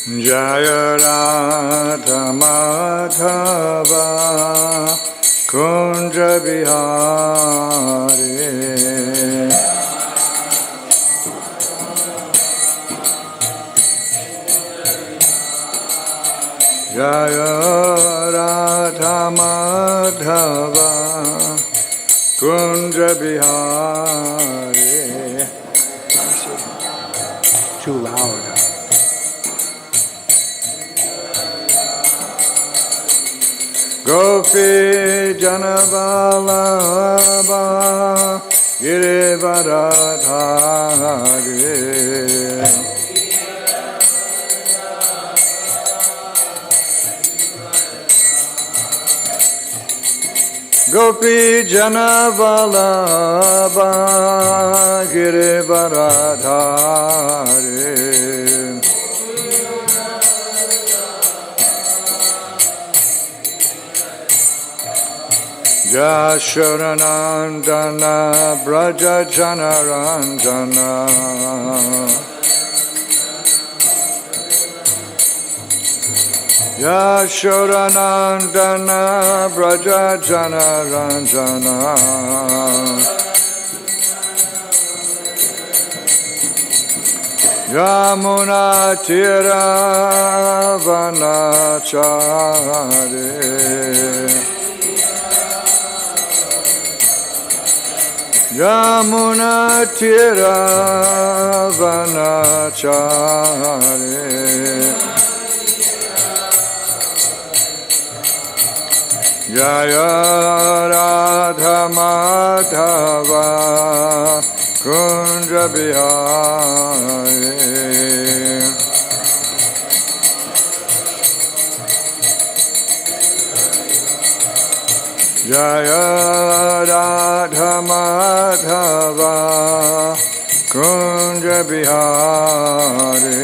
Jaya Radha Madhava Kunja Bihari Jaya Radha Madhava Kunja Bihari. Too loud. Gopi Janavalabha Girivaradhari Gopi Janavalabha Girivaradhari Yashodanandana Braja Janaranjana Yashodanandana Braja Janaranjana Yamuna Tira Vanachari Yamuna Tira Vanachari Jaya Radha Madhava Kunja Bihari Jaya Radha Madhava Kunja Bihari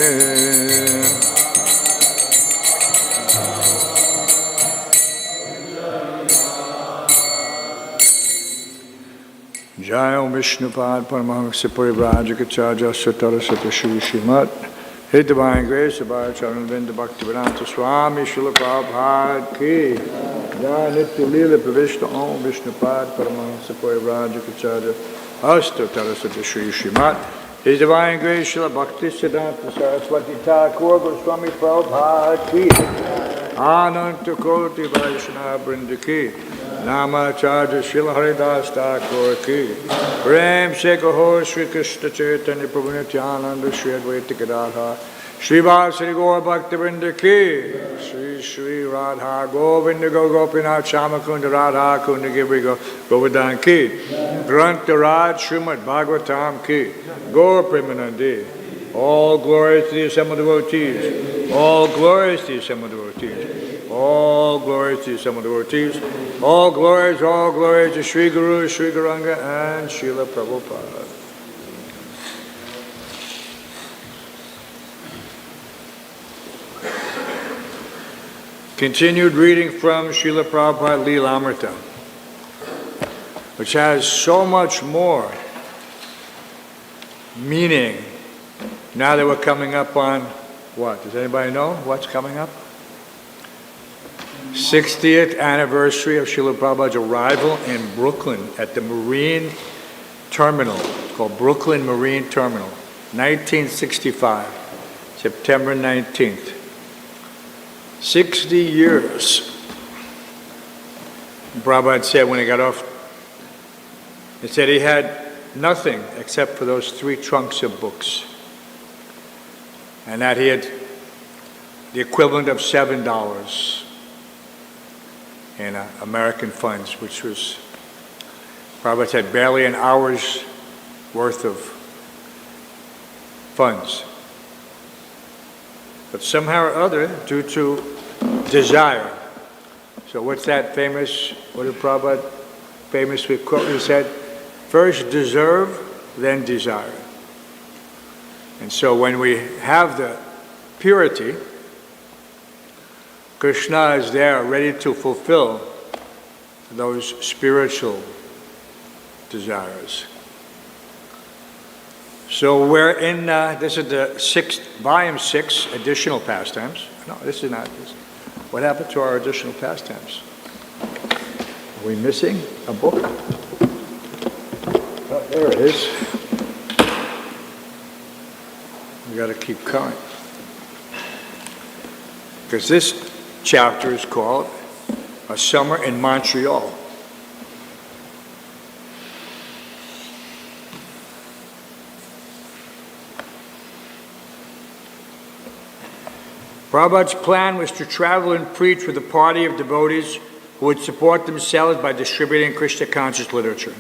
Jaya Vishnupad Paramahamsa Parivrajakachaja Satara Sata Shri Srimat His Divine Grace Abhaya Charanvinda Bhaktivedanta Swami Srila Prabhupada Ki Jai Nitya Leela Pravishta Om Vishnupad Paramahamsa Parivrajakachaja Satara Sata Shri Srimat His Divine Grace Srila Bhakti Siddhanta Saraswati Thakur Goswami Prabhupada Ki Ananta Koti Vaishnava Vrinda Ki Namacharya Srila Haridas Thakur Ki Prem Se Kaho Shri Krishna Chaitanya Prabhu Nityananda Shri Advaita Gadadhar Shri Vasari Gaur Bhaktivinoda Ki Shri Shri Radha Govinda Go Gopinath Shamakunda Radha Kunda Giri Govardhan Ki Grantha Raj Srimad Bhagavatam Ki Gaur Premanandi. All glories to the assembled devotees. All glories to the assembled devotees. All glories to the assembled devotees. All glories to Sri Guru, Sri Gauranga, and Srila Prabhupada. Continued reading from Srila Prabhupada Leelamrita, which has so much more meaning now that we're coming up on what? Does anybody know what's coming up? 60th anniversary of Srila Prabhupada's arrival in Brooklyn at the Marine Terminal. It's called Brooklyn Marine Terminal, 1965, September 19th. 60 years. Prabhupada said when he got off, he said he had nothing except for those 3 trunks of books. And that he had the equivalent of $7 in American funds, which was, Prabhupada said, barely an hour's worth of funds. But somehow or other, due to desire. So what's that famous, what did Prabhupada famously quote? He said, first deserve, then desire. And so when we have the purity, Krishna is there ready to fulfill those spiritual desires. So we're in, this is the volume 6, additional pastimes. No, this is not this. What happened to our additional pastimes? Are we missing a book? Oh, there it is. We got to keep going. Because this chapter is called A Summer in Montreal. Prabhupada's plan was to travel and preach with a party of devotees who would support themselves by distributing Krishna conscious literature.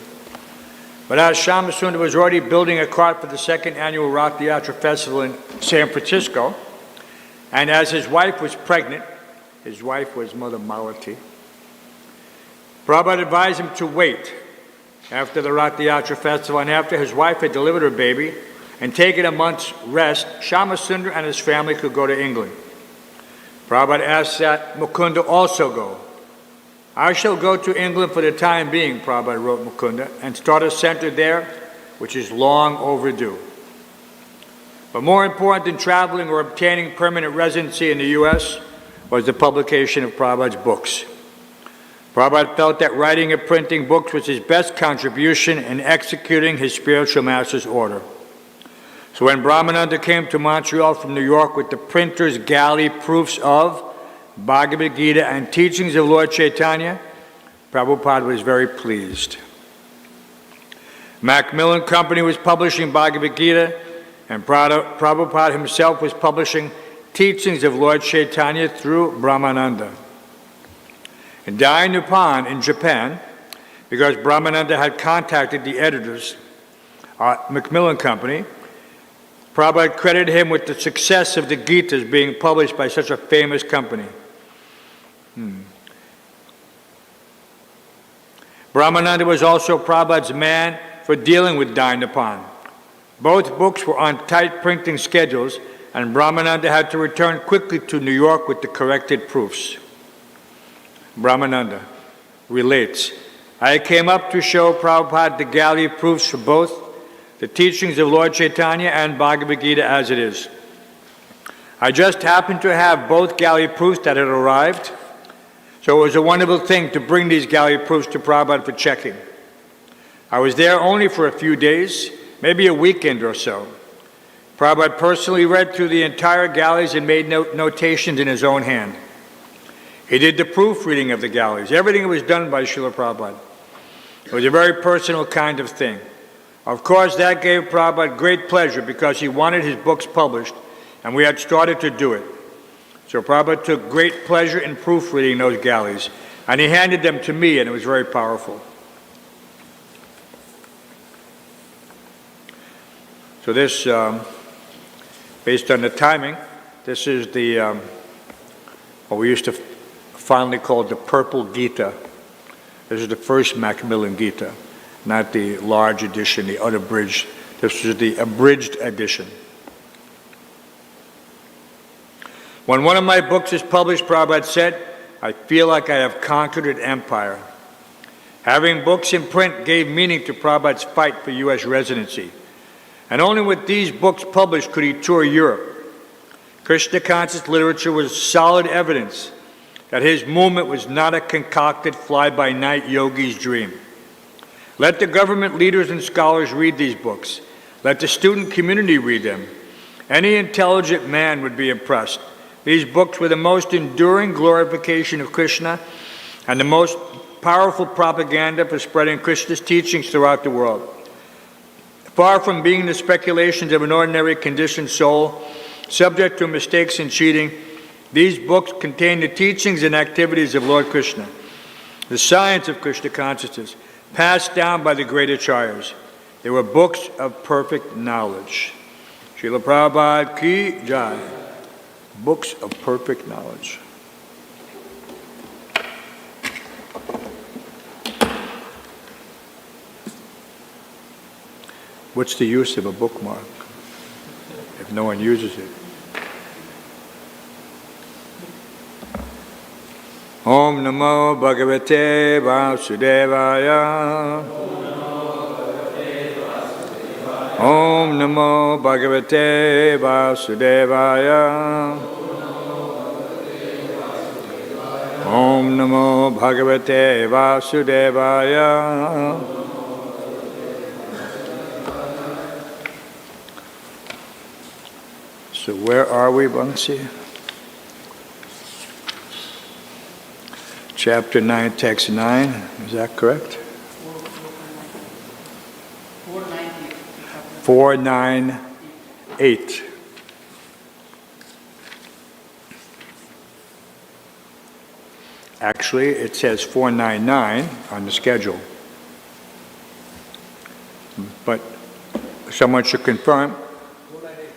But as Haṁsarūpa was already building a cart for the second annual Rath Yatra festival in San Francisco, and as his wife was pregnant, his wife was Mother Malati, Prabhupada advised him to wait after the Rath Yatra festival, and after his wife had delivered her baby and taken a month's rest, Haṁsarūpa and his family could go to England. Prabhupada asked that Mukunda also go. I shall go to England for the time being, Prabhupada wrote Mukunda, and start a center there, which is long overdue. But more important than traveling or obtaining permanent residency in the U.S. was the publication of Prabhupada's books. Prabhupada felt that writing and printing books was his best contribution in executing his spiritual master's order. So when Brahmananda came to Montreal from New York with the printer's galley proofs of Bhagavad Gita and teachings of Lord Chaitanya, Prabhupada was very pleased. Macmillan Company was publishing Bhagavad Gita, and Prabhupada himself was publishing teachings of Lord Chaitanya through Brahmananda. In Dai Nippon in Japan, because Brahmananda had contacted the editors at Macmillan Company, Prabhupada credited him with the success of the Gitas being published by such a famous company. Brahmananda was also Prabhupada's man for dealing with Dai Nippon. Both books were on tight printing schedules, and Brahmananda had to return quickly to New York with the corrected proofs. Brahmananda relates, I came up to show Prabhupada the galley proofs for both the teachings of Lord Chaitanya and Bhagavad Gita as it is. I just happened to have both galley proofs that had arrived, so it was a wonderful thing to bring these galley proofs to Prabhupada for checking. I was there only for a few days, maybe a weekend or so. Prabhupada personally read through the entire galleys and made notations in his own hand. He did the proofreading of the galleys. Everything was done by Srila Prabhupada. It was a very personal kind of thing. Of course, that gave Prabhupada great pleasure because he wanted his books published, and we had started to do it. So Prabhupada took great pleasure in proofreading those galleys, and he handed them to me, and it was very powerful. So this, based on the timing, this is the, what we used to fondly call the Purple Gita. This is the first Macmillan Gita, not the large edition, the unabridged. This is the abridged edition. When one of my books is published, Prabhupada said, I feel like I have conquered an empire. Having books in print gave meaning to Prabhupada's fight for U.S. residency. And only with these books published could he tour Europe. Krishna conscious literature was solid evidence that his movement was not a concocted fly-by-night yogi's dream. Let the government leaders and scholars read these books. Let the student community read them. Any intelligent man would be impressed. These books were the most enduring glorification of Krishna and the most powerful propaganda for spreading Krishna's teachings throughout the world. Far from being the speculations of an ordinary conditioned soul, subject to mistakes and cheating, these books contain the teachings and activities of Lord Krishna, the science of Krishna consciousness, passed down by the great acharyas. They were books of perfect knowledge. Srila Prabhupada ki jai. Books of perfect knowledge. What's the use of a bookmark if no one uses it? Om Namo Bhagavate Vasudevaya. Om Namo Bhagavate Vasudevaya. Om Namo Bhagavate Vasudevaya. So where are we, Bhangsi? Chapter 9, text 9, is that correct? 498. Actually, it says 499 on the schedule. But someone should confirm.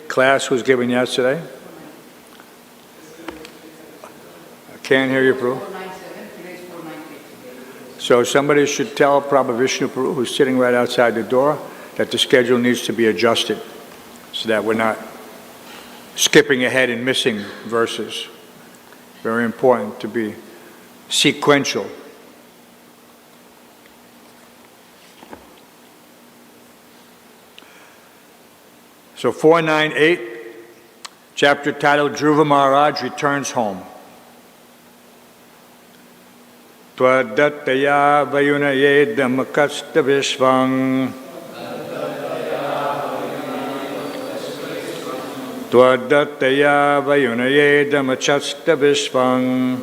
Class was given yesterday. I can't hear you, Prabhu. So somebody should tell Prabhu Vishnu Prabhu, who's sitting right outside the door, that the schedule needs to be adjusted so that we're not skipping ahead and missing verses. Very important to be sequential. So 498, chapter titled Dhruva Maharaj Returns Home. Tvadattaya vayunayedam akasta vishvang. Tvadattaya vayunayedam achasta vishvang.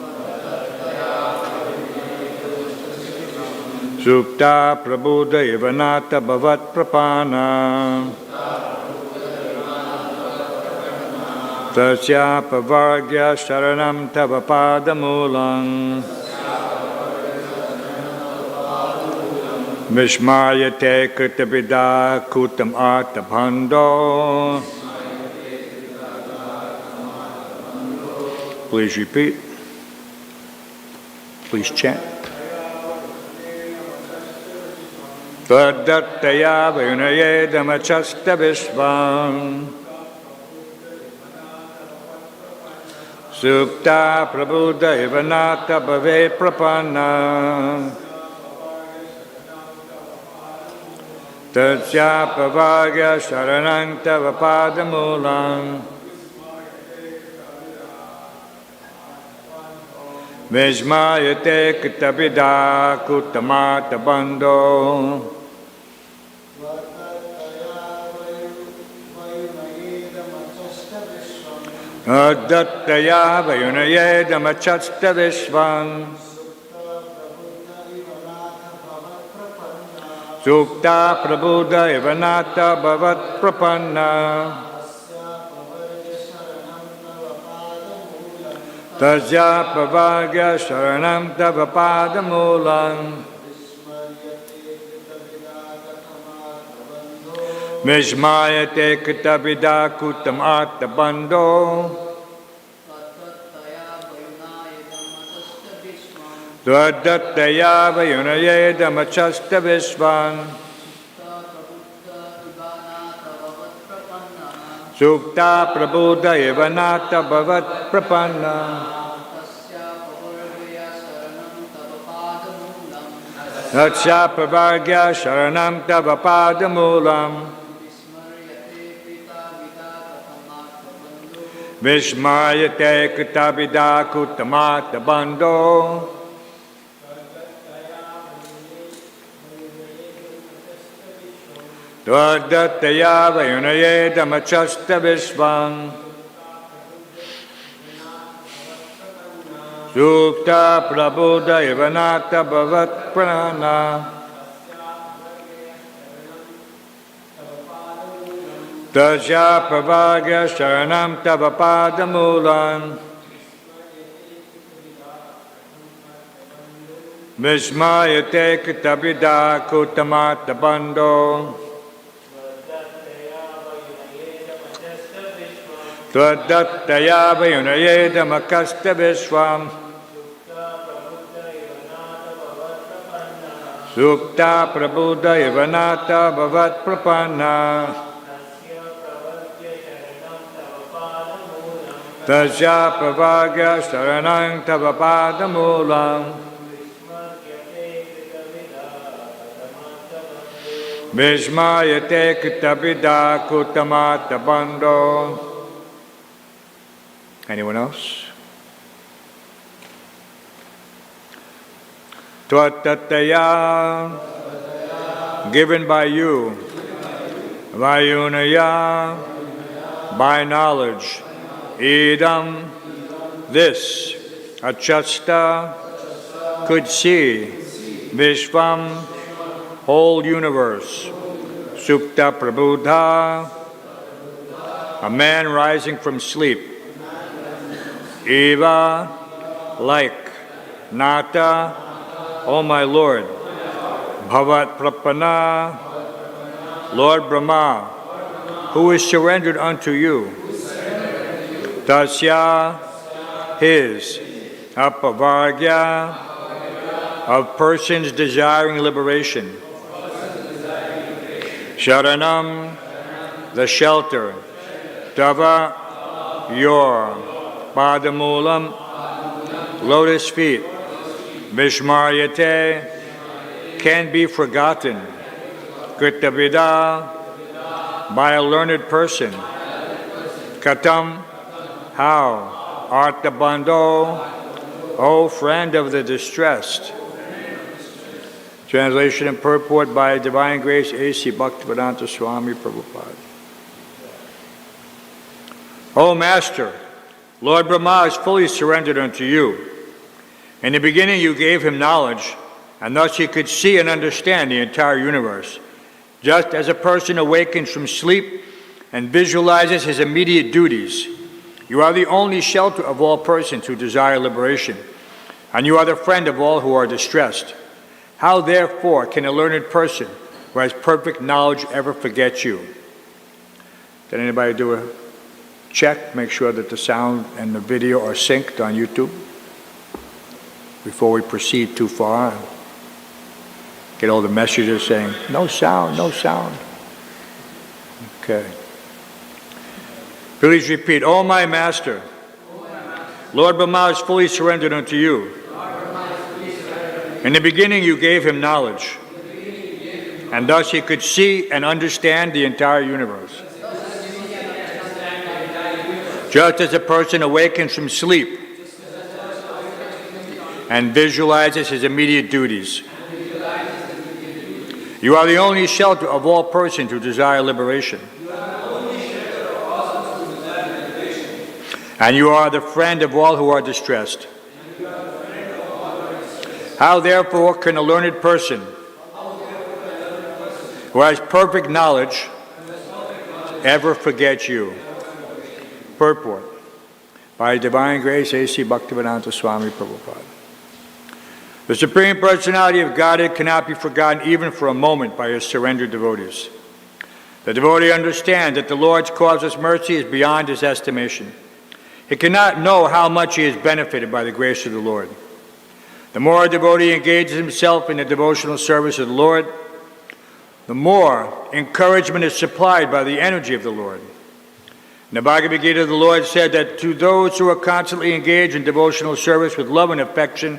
Supta prabhuda ivanata bhavat prapana. Tasya pavargya sharanam tava padamulang. Vishmayate kritabhida kutam artabhando. Please repeat. Please chant. Tvadattaya vayunayedam achasta vishvang. Supta prabhuda ivanata bhave prapanna. Tasya pavagya sharanang tava padamulang. Vishmayate kritabhida kutamata bandho. Adattaya vayunayedam achasta vishvang. Sukta prabhuda ivanata bhavat prapanna. Tasya pavagya sharanam tava padamulang. Vishmayate kritabhida kutam artabandho. Tvadattaya vayunayedam achasta vishvang. Sukta prabhuda ivanata bhavat prapanna. Tasya pavagya sharanam tava padamulam. Vishmayate kritabhida kutamata bandho. Tvadattaya vayunayedam achasta vishvang. Sukta prabhuda ivanata bhavat prana. Tasya pavagya sharanam tava padamulang. Vishmayate kritabhida kutamata bandho. Tvadattaya vayunayedam akasta vishvang. Supta prabhuda ivanata bhavat prapanna. Tasya pavagya sharanang tava padamulang. Vishmayate Kutabida Kutamata Bando. Anyone else? Tvatataya, given by you. Vayunaya, by knowledge. Idam, this. Achasta, could see. Vishvam, whole universe. Sukta Prabhuddha, a man rising from sleep. Eva, like. Nata, O my Lord. Bhavat Prapana, Lord Brahma, who is surrendered unto you. Tasya, his. Apavargya, of persons desiring liberation. Sharanam, the shelter. Tava, your. Padamulam, lotus feet. Vishmaryate, can be forgotten. Kritabida, by a learned person. Katam, how. Artabando, O friend of the distressed. Translation and purport by Divine Grace A.C. Bhaktivedanta Swami Prabhupada. O Master, Lord Brahma is fully surrendered unto you. In the beginning you gave him knowledge, and thus he could see and understand the entire universe. Just as a person awakens from sleep and visualizes his immediate duties, you are the only shelter of all persons who desire liberation, and you are the friend of all who are distressed. How therefore can a learned person who has perfect knowledge ever forget you? Did anybody do a check, make sure that the sound and the video are synced on YouTube before we proceed too far? Get all the messages saying, no sound, no sound. Okay. Please repeat, O my Master, Lord Brahma is fully surrendered unto you. In the beginning you gave him knowledge, and thus he could see and understand the entire universe. Just as a person awakens from sleep and visualizes his immediate duties, you are the only shelter of all persons who desire liberation. And you are the friend of all who are distressed. How therefore can a learned person who has perfect knowledge ever forget you? Purport by Divine Grace A.C. Bhaktivedanta Swami Prabhupada. The Supreme Personality of Godhead cannot be forgotten even for a moment by his surrendered devotees. The devotee understands that the Lord's causeless mercy is beyond his estimation. He cannot know how much he is benefited by the grace of the Lord. The more a devotee engages himself in the devotional service of the Lord, the more encouragement is supplied by the energy of the Lord. In the Bhagavad Gita, the Lord said that to those who are constantly engaged in devotional service with love and affection,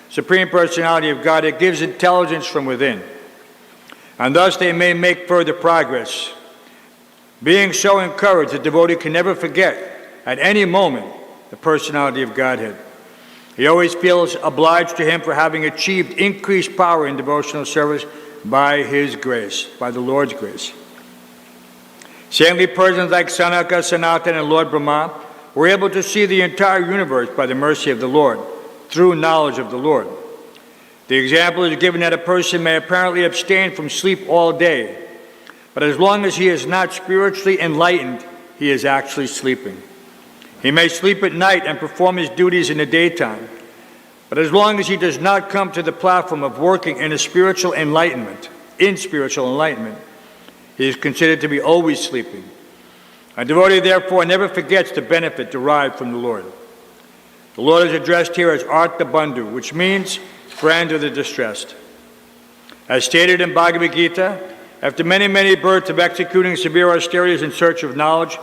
Supreme Personality of Godhead gives intelligence from within, and thus they may make further progress. Being so encouraged, the devotee can never forget at any moment the Personality of Godhead. He always feels obliged to him for having achieved increased power in devotional service by his grace, by the Lord's grace. Saintly persons like Sanaka, Sanatana, and Lord Brahma were able to see the entire universe by the mercy of the Lord, through knowledge of the Lord. The example is given that a person may apparently abstain from sleep all day, but as long as he is not spiritually enlightened, he is actually sleeping. He may sleep at night and perform his duties in the daytime, but as long as he does not come to the platform of working in spiritual enlightenment, he is considered to be always sleeping. A devotee therefore never forgets the benefit derived from the Lord. The Lord is addressed here as Artha Bandhu, which means friend of the distressed. As stated in Bhagavad Gita, after many, many births of executing severe austerities in search of knowledge,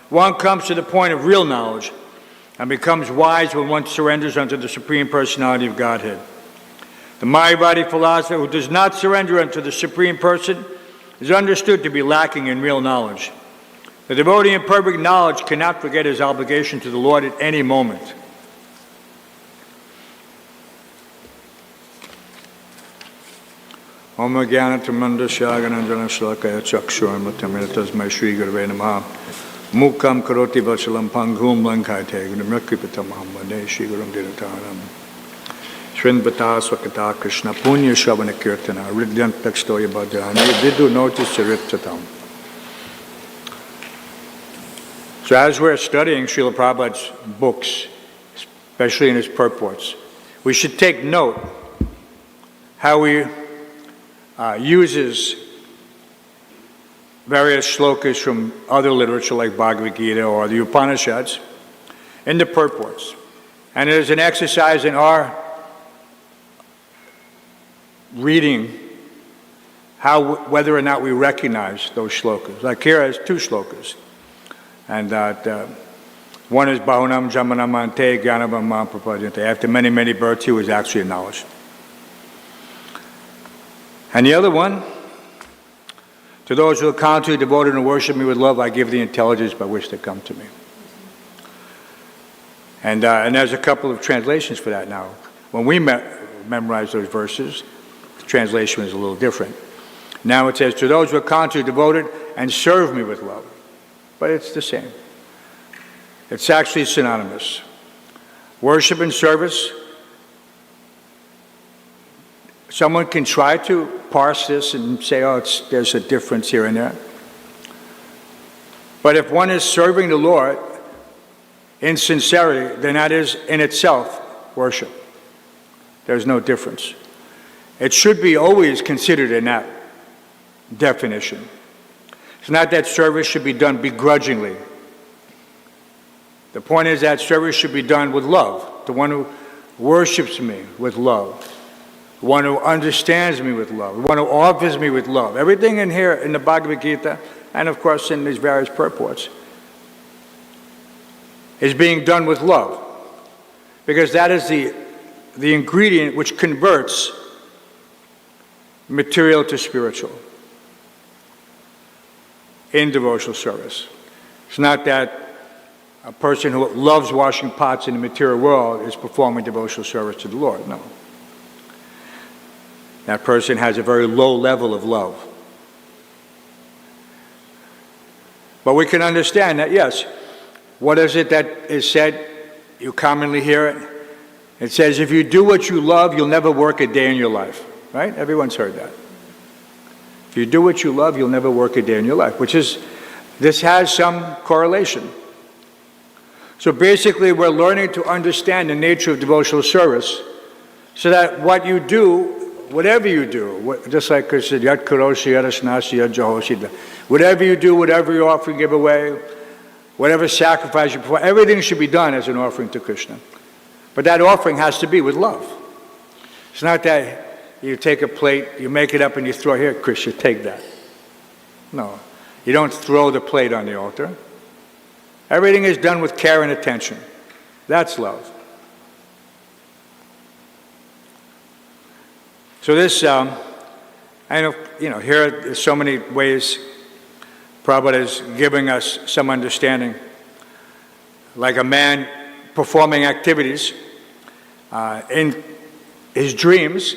one comes to the point of real knowledge and becomes wise when one surrenders unto the Supreme Personality of Godhead. The Mayavadi philosopher who does not surrender unto the Supreme Person is understood to be lacking in real knowledge. The devotee in perfect knowledge cannot forget his obligation to the Lord at any moment. Om Jnanatamandasya Gananjana Shalakaya Chakshurmattamena Tasmai Shri Gurave Namaha Mukam Karoti Vachalam Pangum Lankate Gunamyakipatamaham Vande Shri Gurum Dinataram Srinvata Swakata Krishna Punya Shavana Kirtana Ridyant Takstoya Bhadrani Vidu Notis Chariptatam. So as we're studying Srila Prabhupada's books, especially in his purports, we should take note how he uses various shlokas from other literature like Bhagavad Gita or the Upanishads in the purports. And it is an exercise in our reading whether or not we recognize those shlokas. Like here has 2 shlokas. And that one is Bahunam Jamanamante Gyanabama Prapadyante. After many, many births, he was actually acknowledged. And the other one, to those who are constantly devoted and worship me with love, I give the intelligence by which they come to me. And there's a couple of translations for that now. When we memorize those verses, the translation is a little different. Now it says, to those who are constantly devoted and serve me with love. But it's the same. It's actually synonymous. Worship and service. Someone can try to parse this and say, oh, there's a difference here and there. But if one is serving the Lord in sincerity, then that is in itself worship. There's no difference. It should be always considered in that definition. It's not that service should be done begrudgingly. The point is that service should be done with love. The one who worships me with love. The one who understands me with love. The one who offers me with love. Everything in here in the Bhagavad Gita, and of course in these various purports, is being done with love. Because that is the ingredient which converts material to spiritual in devotional service. It's not that a person who loves washing pots in the material world is performing devotional service to the Lord. No. That person has a very low level of love. But we can understand that, yes, what is it that is said? You commonly hear it. It says, if you do what you love, you'll never work a day in your life. Right? Everyone's heard that. If you do what you love, you'll never work a day in your life, this has some correlation. So basically, we're learning to understand the nature of devotional service so that what you do, whatever you do, just like Krishna said, Yat karoshi yarasnasi yat jahoshida. Whatever you do, whatever you offer and give away, whatever sacrifice you perform, everything should be done as an offering to Krishna. But that offering has to be with love. It's not that you take a plate, you make it up and you throw, here, Krishna, take that. No, you don't throw the plate on the altar. Everything is done with care and attention. That's love. So this, I know, here there's so many ways Prabhupada is giving us some understanding. Like a man performing activities in his dreams,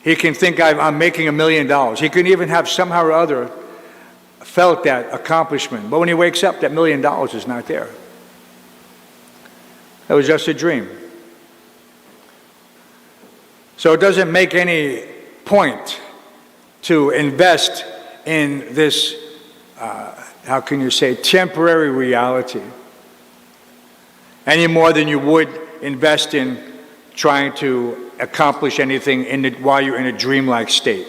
he can think, I'm making $1 million. He can even have somehow or other felt that accomplishment. But when he wakes up, that $1 million is not there. It was just a dream. So it doesn't make any point to invest in this, how can you say, temporary reality any more than you would invest in trying to accomplish anything while you're in a dreamlike state.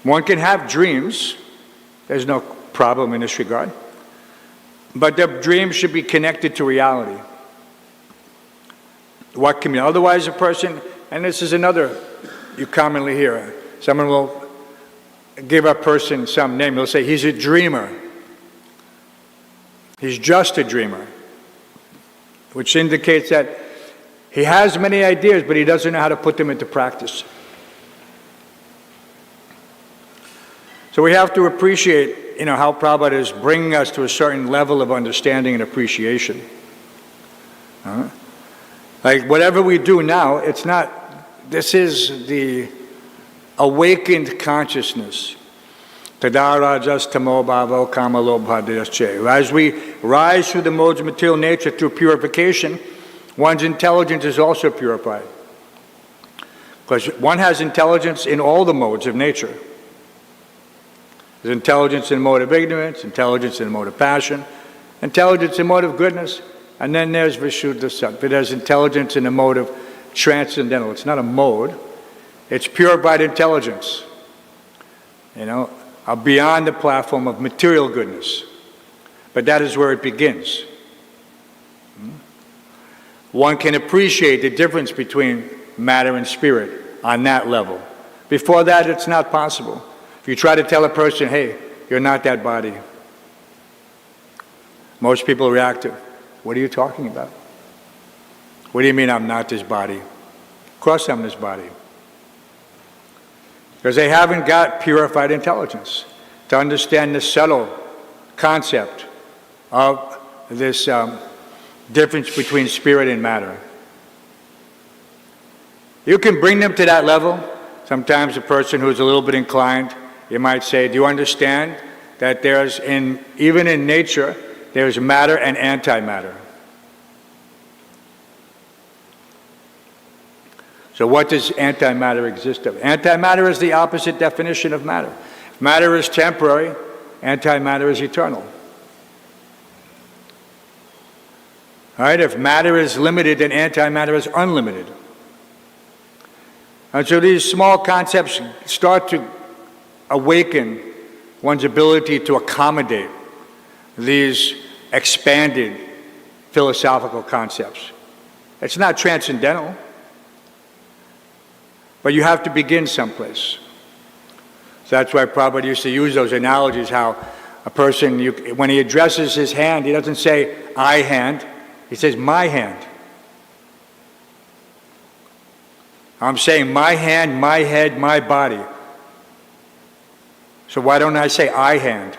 One can have dreams. There's no problem in this regard. But the dream should be connected to reality. What can be? Otherwise a person, and this is another you commonly hear, someone will give a person some name. They'll say, he's a dreamer. He's just a dreamer. Which indicates that he has many ideas, but he doesn't know how to put them into practice. So we have to appreciate, how Prabhupada is bringing us to a certain level of understanding and appreciation. Like whatever we do now, this is the awakened consciousness. Tadarajas tamo bhavo kama lobha. As we rise through the modes of material nature through purification, one's intelligence is also purified. Because one has intelligence in all the modes of nature. There's intelligence in the mode of ignorance, intelligence in the mode of passion, intelligence in the mode of goodness, and then there's Vishuddha Sattva. There's intelligence in the mode of transcendental. It's not a mode, it's purified intelligence. Beyond the platform of material goodness. But that is where it begins. One can appreciate the difference between matter and spirit on that level. Before that, it's not possible. If you try to tell a person, hey, you're not that body, most people react to, what are you talking about? What do you mean I'm not this body? Of course I'm this body. Because they haven't got purified intelligence to understand the subtle concept of this difference between spirit and matter. You can bring them to that level. Sometimes a person who's a little bit inclined, you might say, do you understand that even in nature, there's matter and antimatter? So what does antimatter exist of? Antimatter is the opposite definition of matter. If matter is temporary, antimatter is eternal. All right, if matter is limited, then antimatter is unlimited. And so these small concepts start to awaken one's ability to accommodate these expanded philosophical concepts. It's not transcendental, but you have to begin someplace. So that's why Prabhupada used to use those analogies, how a person, when he addresses his hand, he doesn't say, I hand, he says, my hand. I'm saying my hand, my head, my body. So why don't I say I hand,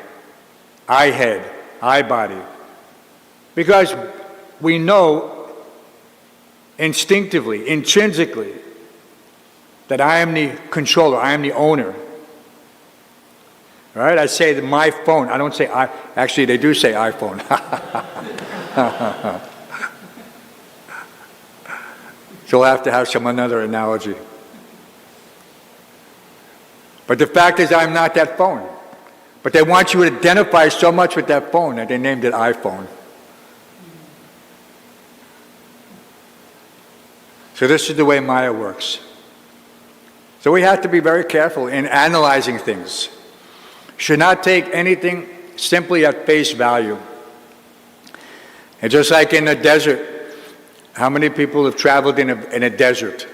I head, I body? Because we know instinctively, intrinsically, that I am the controller, I am the owner. All right, I say that my phone, I don't say I, actually they do say iPhone. So we'll have to have another analogy. But the fact is I'm not that phone. But they want you to identify so much with that phone that they named it iPhone. So this is the way Maya works. So we have to be very careful in analyzing things. Should not take anything simply at face value. And just like in a desert, how many people have traveled in a desert?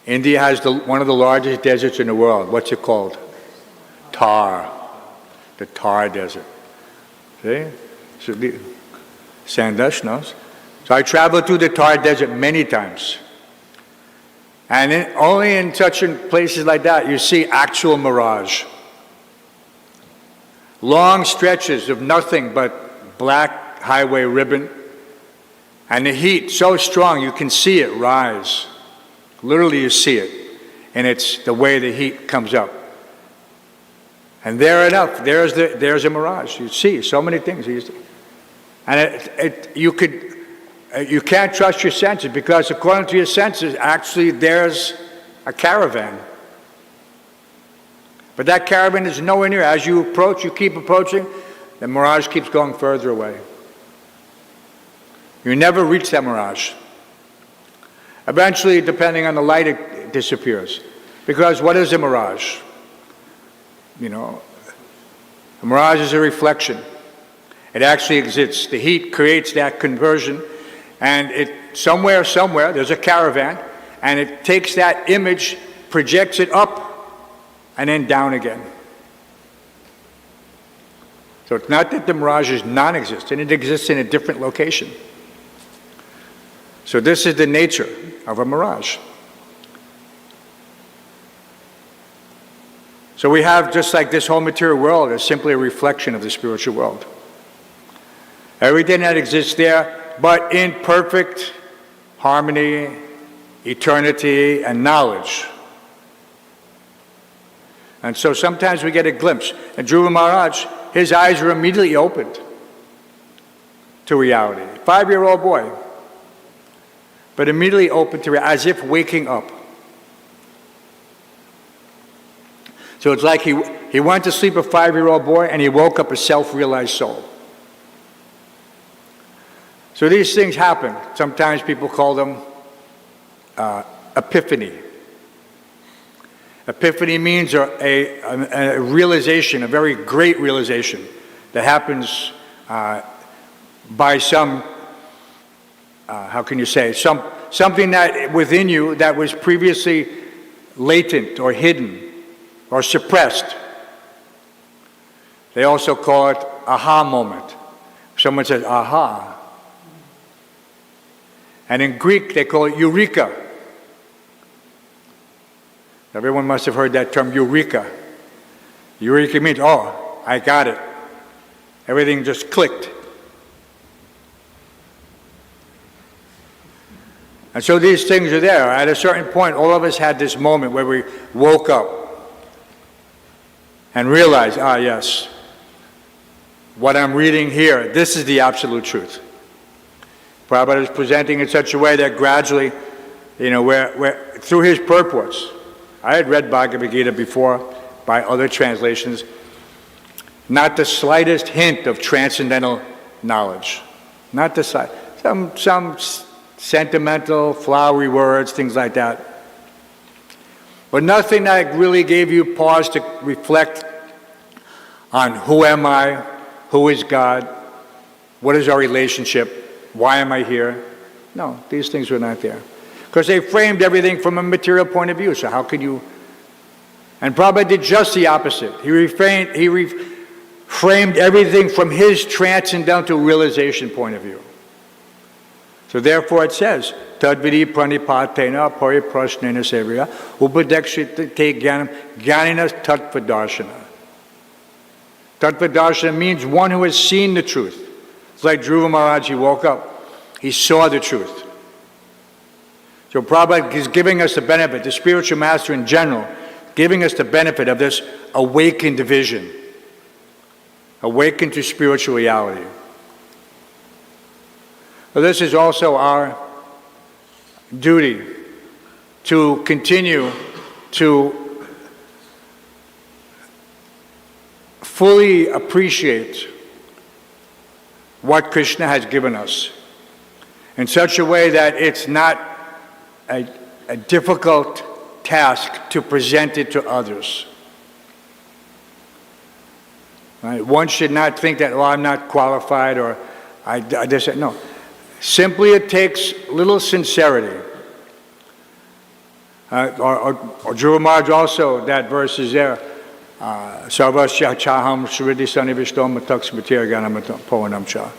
India has one of the largest deserts in the world. What's it called? Thar. The Thar Desert. See? So Sandesh knows. So I traveled through the Thar Desert many times. And only in such places like that you see actual mirage. Long stretches of nothing but black highway ribbon. And the heat so strong you can see it rise. Literally you see it. And it's the way the heat comes up. And there's a mirage. You see so many things. And you can't trust your senses, because according to your senses, actually there's a caravan. But that caravan is nowhere near. As you approach, you keep approaching, the mirage keeps going further away. You never reach that mirage. Eventually, depending on the light, it disappears. Because what is a mirage? A mirage is a reflection. It actually exists. The heat creates that conversion, and somewhere, there's a caravan, and it takes that image, projects it up, and then down again. So it's not that the mirage is non-existent, it exists in a different location. So this is the nature of a mirage. So we have, just like this whole material world is simply a reflection of the spiritual world. Everything that exists there, but in perfect harmony, eternity, and knowledge. And so sometimes we get a glimpse. And Dhruva Maharaj, his eyes were immediately opened to reality. 5-year-old boy, but immediately opened to reality, as if waking up. So it's like he went to sleep a 5-year-old boy and he woke up a self-realized soul. So these things happen. Sometimes people call them epiphany. Epiphany means a realization, a very great realization that happens by some, how can you say, something that within you that was previously latent or hidden or suppressed. They also call it aha moment. Someone says aha. And in Greek they call it eureka. Everyone must have heard that term, eureka. Eureka means, oh, I got it. Everything just clicked. And so these things are there. At a certain point, all of us had this moment where we woke up and realized, yes, what I'm reading here, this is the absolute truth. Prabhupada is presenting in such a way that gradually, where through his purports, I had read Bhagavad Gita before by other translations, not the slightest hint of transcendental knowledge. Not the slightest. Some sentimental, flowery words, things like that. But nothing that really gave you pause to reflect on who am I, who is God, what is our relationship, why am I here? No, these things were not there. Because they framed everything from a material point of view. So how can you... And Prabhupada did just the opposite. He reframed everything from his transcendental realization point of view. So therefore it says, Tadvidi pranipatena pariprasnena sevriya upadekshite jnanam jnaninas tattvadarshana. Tattvadarshana means one who has seen the truth. It's like Dhruva Maharaj, he woke up. He saw the truth. So Prabhupada is giving us the benefit, the spiritual master in general, giving us the benefit of this awakened vision, awakened to spiritual reality. So this is also our duty to continue to fully appreciate what Krishna has given us in such a way that it's not a difficult task to present it to others. Right? One should not think that, I'm not qualified or I just, no. Simply it takes little sincerity. Or Dhruva Maharaj also, that verse is there. Sarvasya chaham shridi sanivishtom matak smatir ganam povanam cha.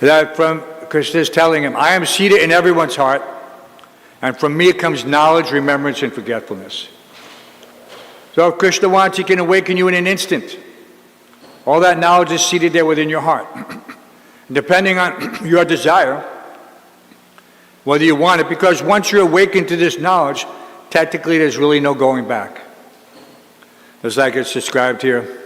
That from Krishna is telling him, I am seated in everyone's heart, and from me comes knowledge, remembrance, and forgetfulness. So if Krishna wants, he can awaken you in an instant. All that knowledge is seated there within your heart. Depending on your desire, whether you want it, because once you're awakened to this knowledge, technically there's really no going back. Just like it's described here.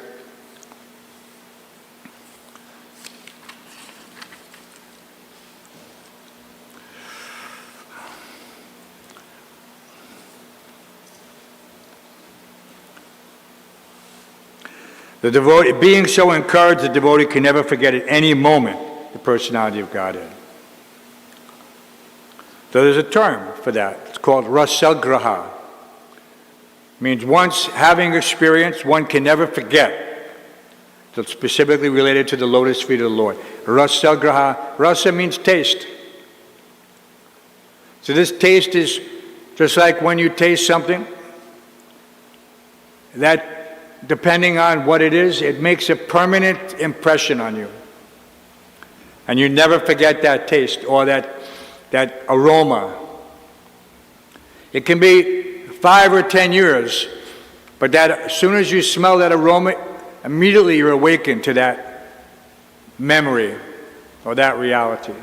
The devotee, being so encouraged, the devotee can never forget at any moment the personality of Godhead. So there's a term for that. It's called rasagraha. It means once having experience, one can never forget. So it's specifically related to the lotus feet of the Lord. Rasagraha. Rasa means taste. So this taste is just like when you taste something, that depending on what it is, it makes a permanent impression on you. And you never forget that taste or that aroma. It can be 5 or 10 years But that as soon as you smell that aroma, immediately you're awakened to that memory or that reality.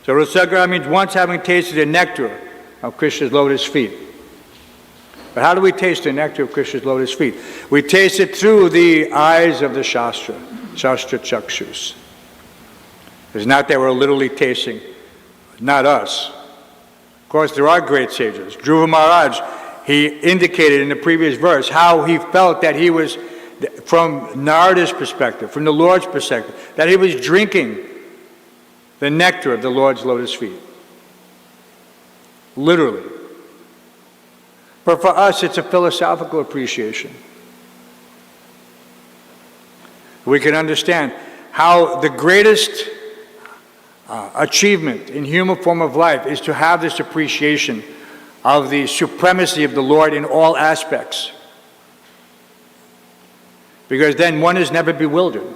So Rasagrah means once having tasted the nectar of Krishna's lotus feet. But how do we taste the nectar of Krishna's lotus feet? We taste it through the eyes of the Shastra, Shastra Chakshus. It's not that we're literally tasting, not us. Of course, there are great sages. Dhruva Maharaj, he indicated in the previous verse how he felt that he was, from Narada's perspective, from the Lord's perspective, that he was drinking the nectar of the Lord's lotus feet. Literally. But for us, it's a philosophical appreciation. We can understand how the greatest achievement in human form of life is to have this appreciation of the supremacy of the Lord in all aspects. Because then one is never bewildered.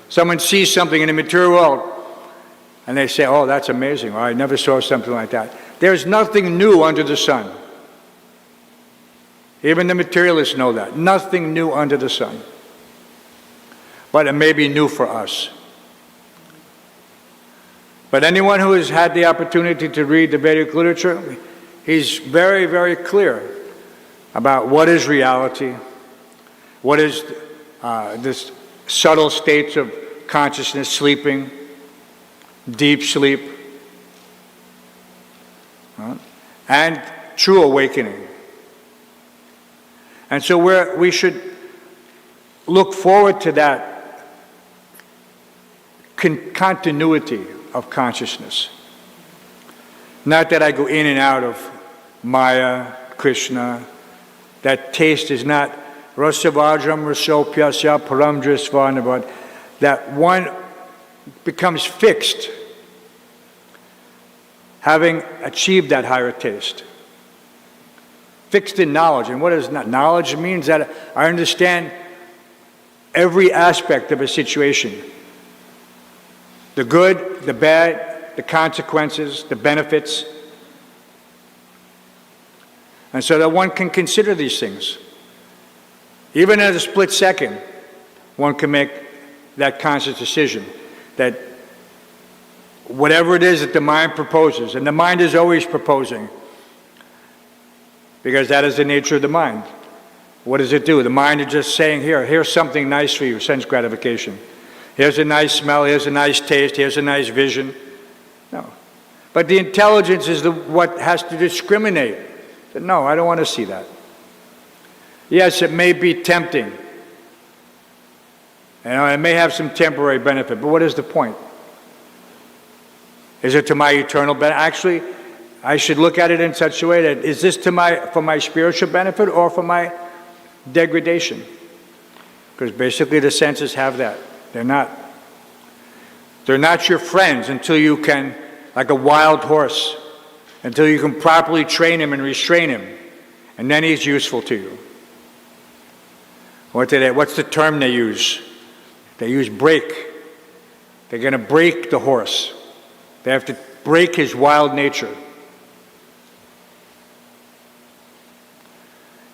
Someone sees something in the material world and they say, oh, that's amazing, or I never saw something like that. There's nothing new under the sun. Even the materialists know that. Nothing new under the sun. But it may be new for us. But anyone who has had the opportunity to read the Vedic literature, he's very, very clear about what is reality, what is this subtle states of consciousness, sleeping, deep sleep, and true awakening. And so we should look forward to that continuity of consciousness. Not that I go in and out of Maya, Krishna. That taste is not rasavajram rasopyasya paramdrisvana, but that one becomes fixed, having achieved that higher taste. Fixed in knowledge. And what is not knowledge? It means that I understand every aspect of a situation. The good, the bad, the consequences, the benefits. And so that one can consider these things. Even in a split second, one can make that conscious decision that whatever it is that the mind proposes, and the mind is always proposing, because that is the nature of the mind. What does it do? The mind is just saying, here's something nice for you, sense gratification. Here's a nice smell, here's a nice taste, here's a nice vision. No. But the intelligence is what has to discriminate. No, I don't want to see that. Yes, it may be tempting. It may have some temporary benefit, but what is the point? Is it to my eternal benefit? Actually, I should look at it in such a way that, is this for my spiritual benefit or for my degradation? Because basically the senses have that. They're not your friends until you can, like a wild horse, until you can properly train him and restrain him, and then he's useful to you. What's the term they use? They use break. They're going to break the horse. They have to break his wild nature.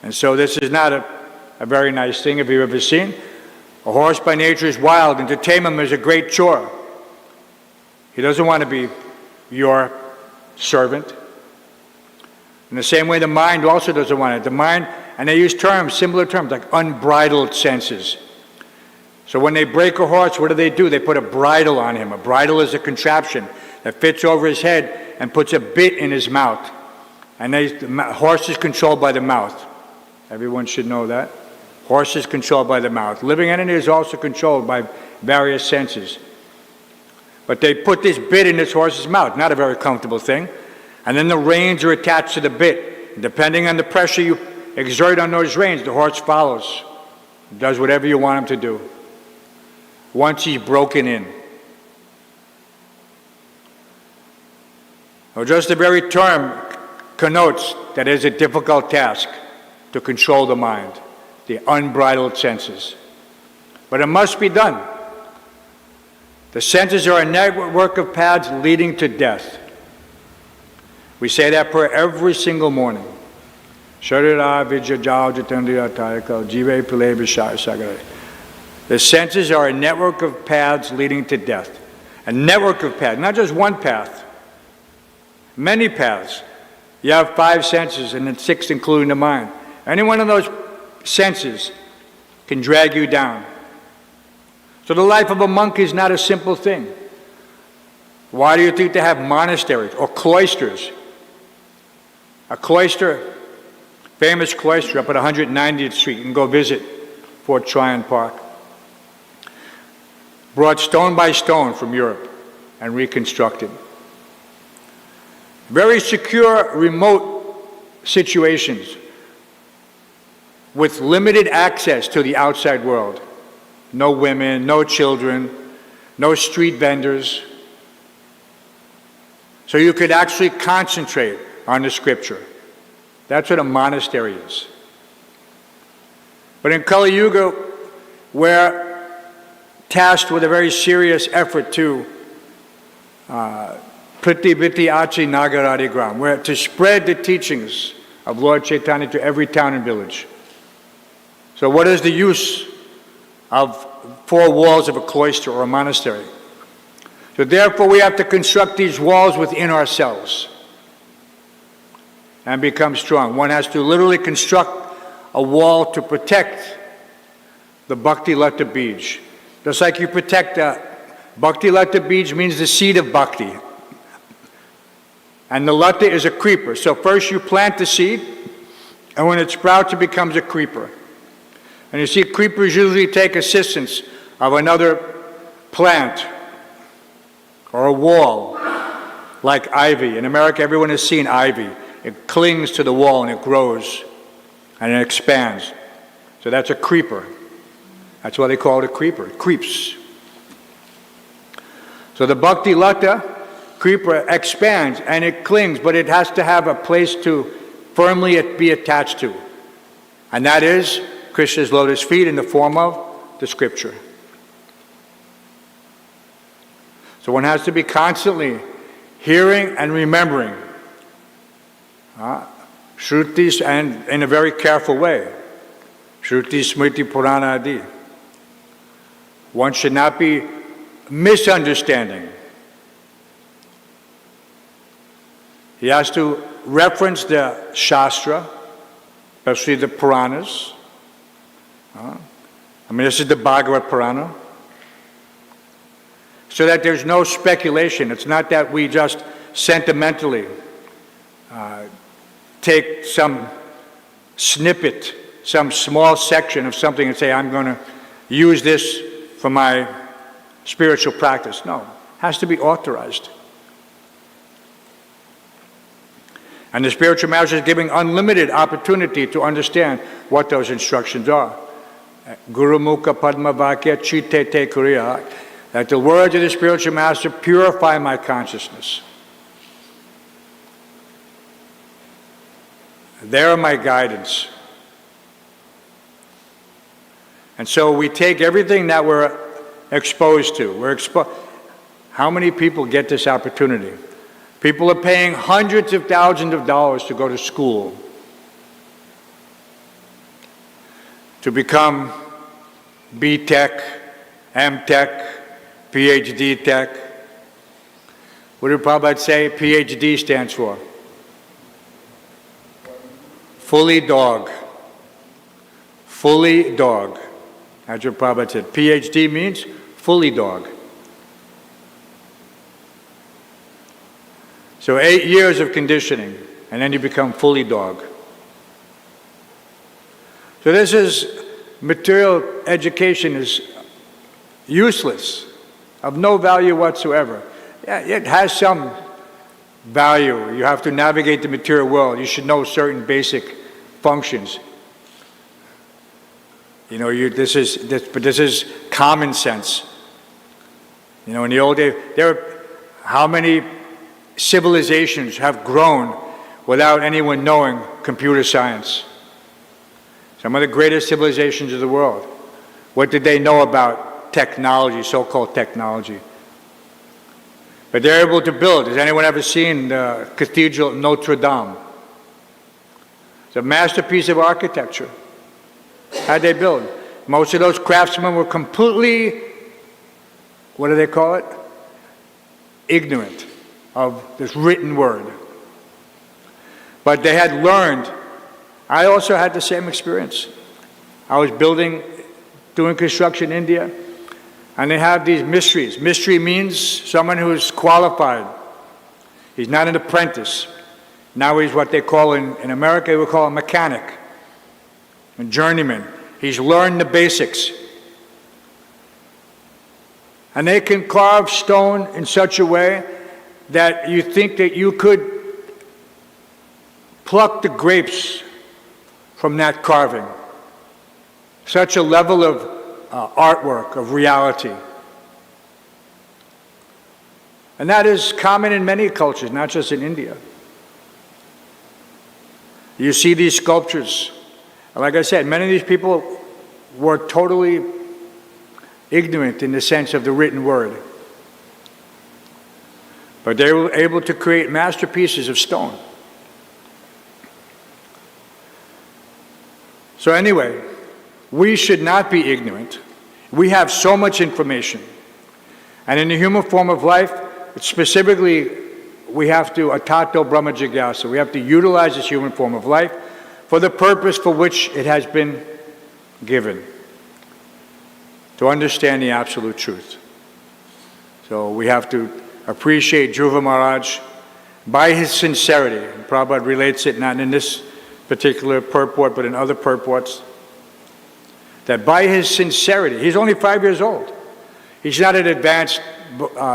And so this is not a very nice thing, if you've ever seen. A horse by nature is wild, and to tame him is a great chore. He doesn't want to be your servant. In the same way, the mind also doesn't want it. The mind, and they use terms, similar terms, like unbridled senses. So when they break a horse, what do? They put a bridle on him. A bridle is a contraption that fits over his head and puts a bit in his mouth. And the horse is controlled by the mouth. Everyone should know that. Horse is controlled by the mouth. Living entity is also controlled by various senses. But they put this bit in this horse's mouth, not a very comfortable thing. And then the reins are attached to the bit. Depending on the pressure you exert on those reins, the horse follows. Does whatever you want him to do. Once he's broken in. Well, just the very term connotes that it is a difficult task to control the mind, the unbridled senses. But it must be done. The senses are a network of paths leading to death. We say that prayer every single morning. Sharira vijajao jitandriya tayakal jive pile vishaya sagare. The senses are a network of paths leading to death. A network of paths, not just one path. Many paths. You have 5 senses and then 6 including the mind. Any one of those senses can drag you down. So the life of a monk is not a simple thing. Why do you think they have monasteries or cloisters? A cloister, famous cloister up at 190th Street. You can go visit Fort Tryon Park. Brought stone by stone from Europe and reconstructed. Very secure, remote situations with limited access to the outside world. No women, no children, no street vendors. So you could actually concentrate on the scripture. That's what a monastery is. But in Kali Yuga, we're tasked with a very serious effort to Priti Viti Achi Nagaradi Gram. We're to spread the teachings of Lord Chaitanya to every town and village. So what is the use of 4 walls of a cloister or a monastery? So therefore we have to construct these walls within ourselves and become strong. One has to literally construct a wall to protect the Bhakti Lata Bij. Just like you protect Bhakti Lata Bij means the seed of Bhakti. And the Lata is a creeper. So first you plant the seed, and when it sprouts, it becomes a creeper. And you see, creepers usually take assistance of another plant or a wall, like ivy. In America, everyone has seen ivy. It clings to the wall and it grows and it expands. So that's a creeper. That's why they call it a creeper. It creeps. So the Bhakti Lata creeper expands and it clings, but it has to have a place to firmly be attached to. And that is Krishna's lotus feet in the form of the scripture. So one has to be constantly hearing and remembering Shrutis, and in a very careful way. Shruti, Smriti, Purana, Adi. One should not be misunderstanding. He has to reference the Shastra, especially the Puranas. This is the Bhagavad Purana. So that there's no speculation. It's not that we just sentimentally take some snippet, some small section of something and say, I'm going to use this for my spiritual practice. No, it has to be authorized. And the spiritual master is giving unlimited opportunity to understand what those instructions are. Guru Mukha Padma Vakya Chite Te Kuriya, that the words of the spiritual master purify my consciousness. They're my guidance. And so we take everything that we're exposed to. How many people get this opportunity? People are paying hundreds of thousands of dollars to go to school, to become B.Tech, M.Tech, PhD Tech. What did Prabhupada say PhD stands for? Fully dog. Fully dog. That's what Prabhupada said. PhD means fully dog. So 8 years of conditioning, and then you become fully dog. So this is, material education is useless, of no value whatsoever. Yeah, it has some value. You have to navigate the material world. You should know certain basic functions. This is common sense. In the old days, how many civilizations have grown without anyone knowing computer science? Some of the greatest civilizations of the world. What did they know about technology, so-called technology? But they're able to build. Has anyone ever seen the Cathedral Notre Dame? It's a masterpiece of architecture. How'd they build? Most of those craftsmen were completely, what do they call it? Ignorant of this written word. But they had learned. I also had the same experience. I was doing construction in India, and they have these mysteries. Mystery means someone who is qualified. He's not an apprentice. Now he's what they call in America, we call a mechanic, a journeyman. He's learned the basics. And they can carve stone in such a way that you think that you could pluck the grapes from that carving. Such a level of artwork, of reality. And that is common in many cultures, not just in India. You see these sculptures. Like I said, many of these people were totally ignorant in the sense of the written word. But they were able to create masterpieces of stone. So anyway, we should not be ignorant. We have so much information. And in the human form of life, specifically, we have to atato brahma jigyasa. We have to utilize this human form of life for the purpose for which it has been given, to understand the absolute truth. So we have to appreciate Dhruva Maharaj by his sincerity. And Prabhupada relates it not in this particular purport, but in other purports, that by his sincerity, he's only 5 years old. He's not an advanced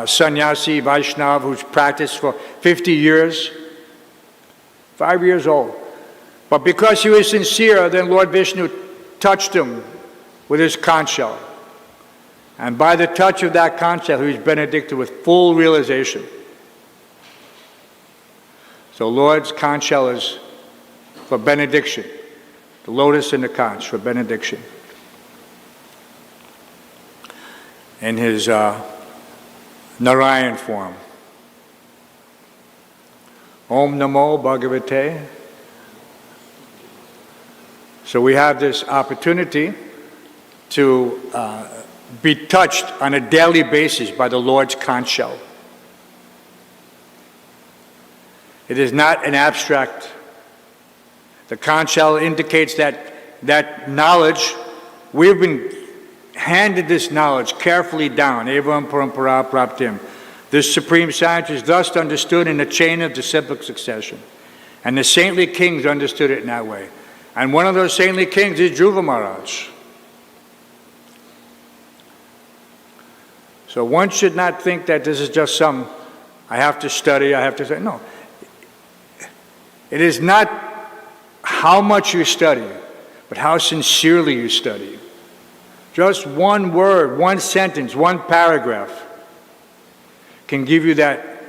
sannyasi, Vaishnav, who's practiced for 50 years. 5 years old. But because he was sincere, then Lord Vishnu touched him with his conch shell. And by the touch of that conch shell, he was benedicted with full realization. So Lord's conch shell is for benediction. The lotus and the conch for benediction. In his Narayan form. Om Namo Bhagavate. So we have this opportunity to be touched on a daily basis by the Lord's conch shell. It is not an abstract. The conch shell indicates that knowledge, we've been handed this knowledge carefully down. Evam parampara praptim. This supreme science is thus understood in the chain of disciplic succession. And the saintly kings understood it in that way. And one of those saintly kings is Dhruva Maharaj. So one should not think that this is just I have to study, I have to say. No. It is not how much you study, but how sincerely you study. Just one word, one sentence, one paragraph can give you that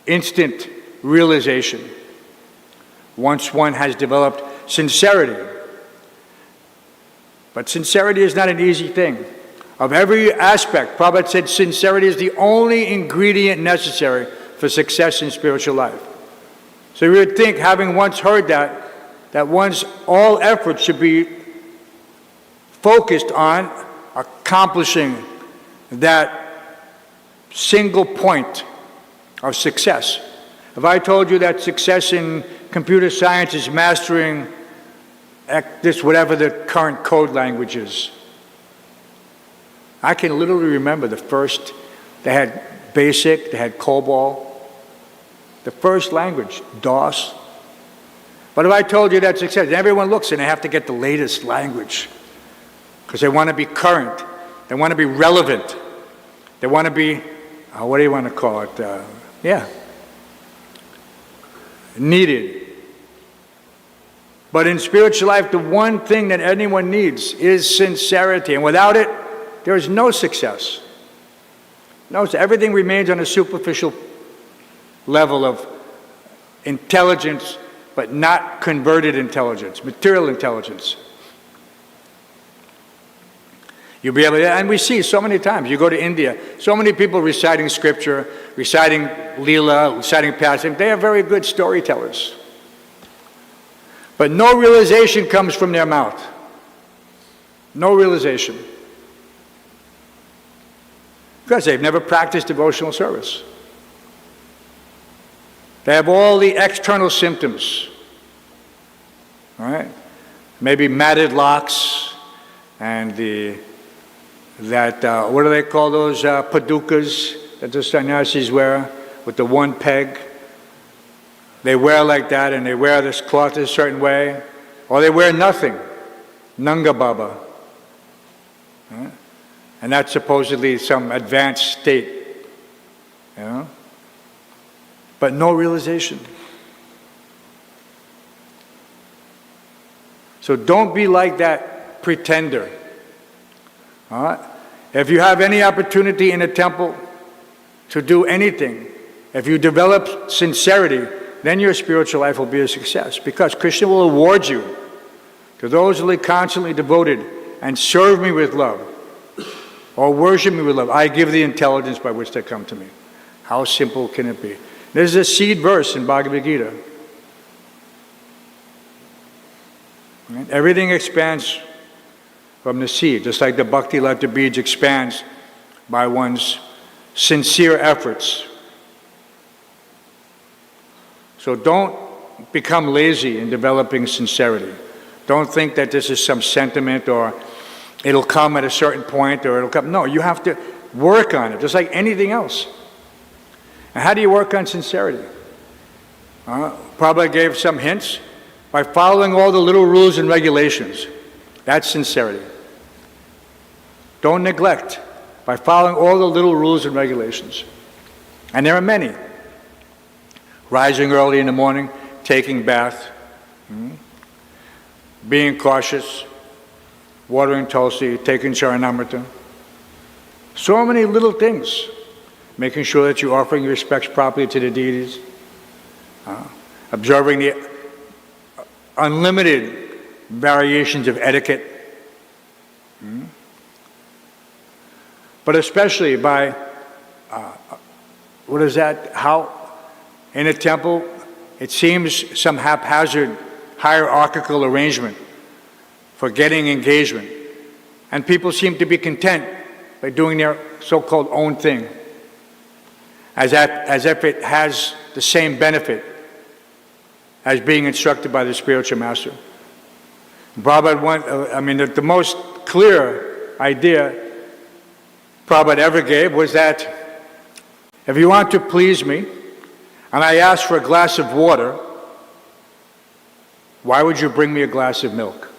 instant realization once one has developed sincerity. But sincerity is not an easy thing. Of every aspect, Prabhupada said sincerity is the only ingredient necessary for success in spiritual life. So you would think, having once heard that one's all effort should be focused on accomplishing that single point of success. If I told you that success in computer science is mastering this, whatever the current code language is, I can literally remember the first, they had BASIC, they had COBOL, the first language, DOS. But if I told you that success, everyone looks and they have to get the latest language because they want to be current, they want to be relevant, they want to be, what do you want to call it? Needed. But in spiritual life, the one thing that anyone needs is sincerity. And without it, there is no success. No, everything remains on a superficial level of intelligence, but not converted intelligence, material intelligence. You'll be able to, and we see so many times, you go to India, so many people reciting scripture, reciting Leela, reciting Passion, they are very good storytellers. But no realization comes from their mouth. No realization. Because they've never practiced devotional service. They have all the external symptoms. All right? Maybe matted locks and what do they call those padukas that the sannyasis wear with the one peg? They wear like that, and they wear this cloth a certain way. Or they wear nothing. Nanga Baba. Right? And that's supposedly some advanced state. You know? But no realization. So don't be like that pretender. All right? If you have any opportunity in a temple to do anything, if you develop sincerity, then your spiritual life will be a success. Because Krishna will award you to those who are constantly devoted and serve me with love, or worship me with love. I give the intelligence by which they come to me. How simple can it be? There's a seed verse in Bhagavad Gita. Right? Everything expands from the seed, just like the Bhakti Lata Beej expands by one's sincere efforts. So don't become lazy in developing sincerity. Don't think that this is some sentiment or it'll come at a certain point or it'll come. No, you have to work on it, just like anything else. And how do you work on sincerity? Prabhupada gave some hints. By following all the little rules and regulations. That's sincerity. Don't neglect. By following all the little rules and regulations. And there are many. Rising early in the morning, taking bath, being cautious, watering tulsi, taking charanamrita. So many little things. Making sure that you're offering your respects properly to the deities. Observing the unlimited variations of etiquette. But especially by, how in a temple it seems some haphazard hierarchical arrangement for getting engagement. And people seem to be content by doing their so-called own thing, as if it has the same benefit as being instructed by the spiritual master. Prabhupada, the most clear idea Prabhupada ever gave was that if you want to please me, and I ask for a glass of water, why would you bring me a glass of milk?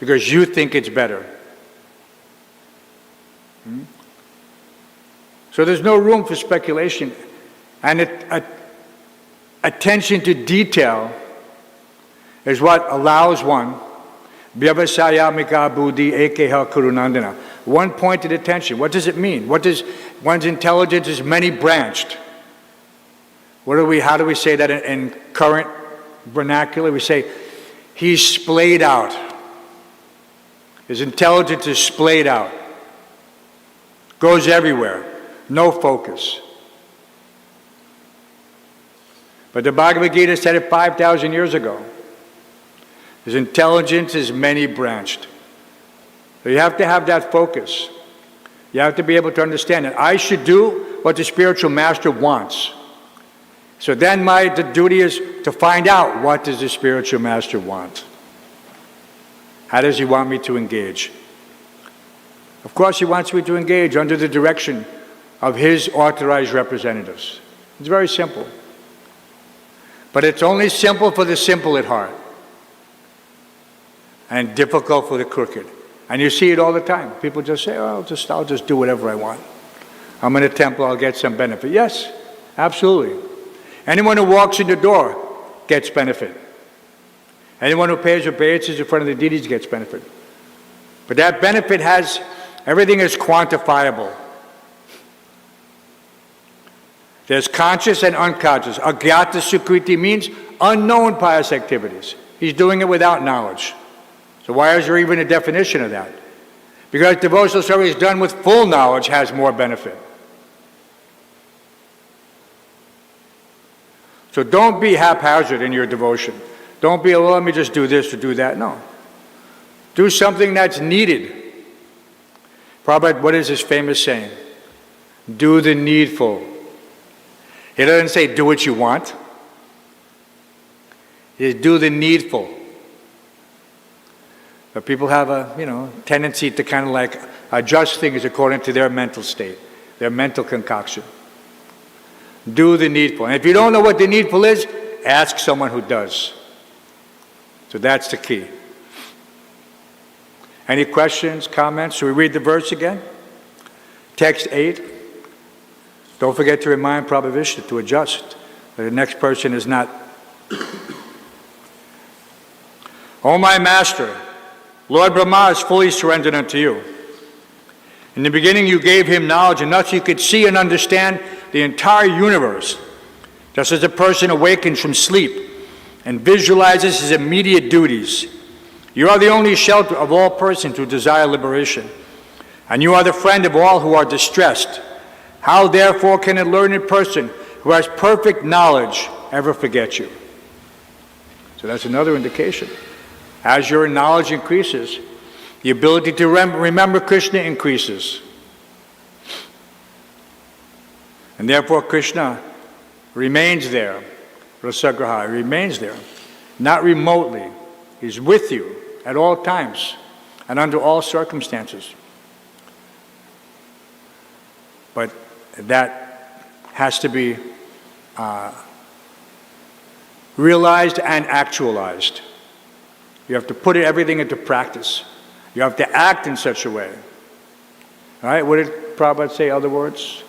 Because you think it's better. So there's no room for speculation. And attention to detail is what allows one, vyavasayamika buddhi ekeha kurunandana, one-pointed attention. What does it mean? One's intelligence is many-branched. How do we say that in current vernacular? We say, he's splayed out. His intelligence is splayed out. Goes everywhere. No focus. But the Bhagavad Gita said it 5,000 years ago. His intelligence is many-branched. So you have to have that focus. You have to be able to understand that I should do what the spiritual master wants. So then the duty is to find out, what does the spiritual master want? How does he want me to engage? Of course, he wants me to engage under the direction of his authorized representatives. It's very simple. But it's only simple for the simple at heart. And difficult for the crooked. And you see it all the time. People just say, I'll just do whatever I want. I'm in a temple, I'll get some benefit. Yes, absolutely. Anyone who walks in the door gets benefit. Anyone who pays obeisances in front of the deities gets benefit. But that benefit everything is quantifiable. There's conscious and unconscious. Agyata sukriti means unknown pious activities. He's doing it without knowledge. So why is there even a definition of that? Because devotional service done with full knowledge has more benefit. So don't be haphazard in your devotion. Don't be, well, let me just do this or do that. No. Do something that's needed. Prabhupada, what is his famous saying? Do the needful. He doesn't say do what you want. He says do the needful. But people have a, tendency to kind of like adjust things according to their mental state, their mental concoction. Do the needful. And if you don't know what the needful is, ask someone who does. So that's the key. Any questions, comments? Should we read the verse again? Text 8. Don't forget to remind Prabhu Vishnu to adjust. The next person is not. O my Master, Lord Brahma is fully surrendered unto you. In the beginning you gave him knowledge enough so you could see and understand the entire universe, just as a person awakens from sleep and visualizes his immediate duties. You are the only shelter of all persons who desire liberation, and you are the friend of all who are distressed. How therefore can a learned person who has perfect knowledge ever forget you? So that's another indication. As your knowledge increases, the ability to remember Krishna increases. And therefore Krishna remains there. Rasagraha remains there. Not remotely. He's with you at all times and under all circumstances. But that has to be realized and actualized. You have to put everything into practice. You have to act in such a way. All right, what did Prabhupada say, other words?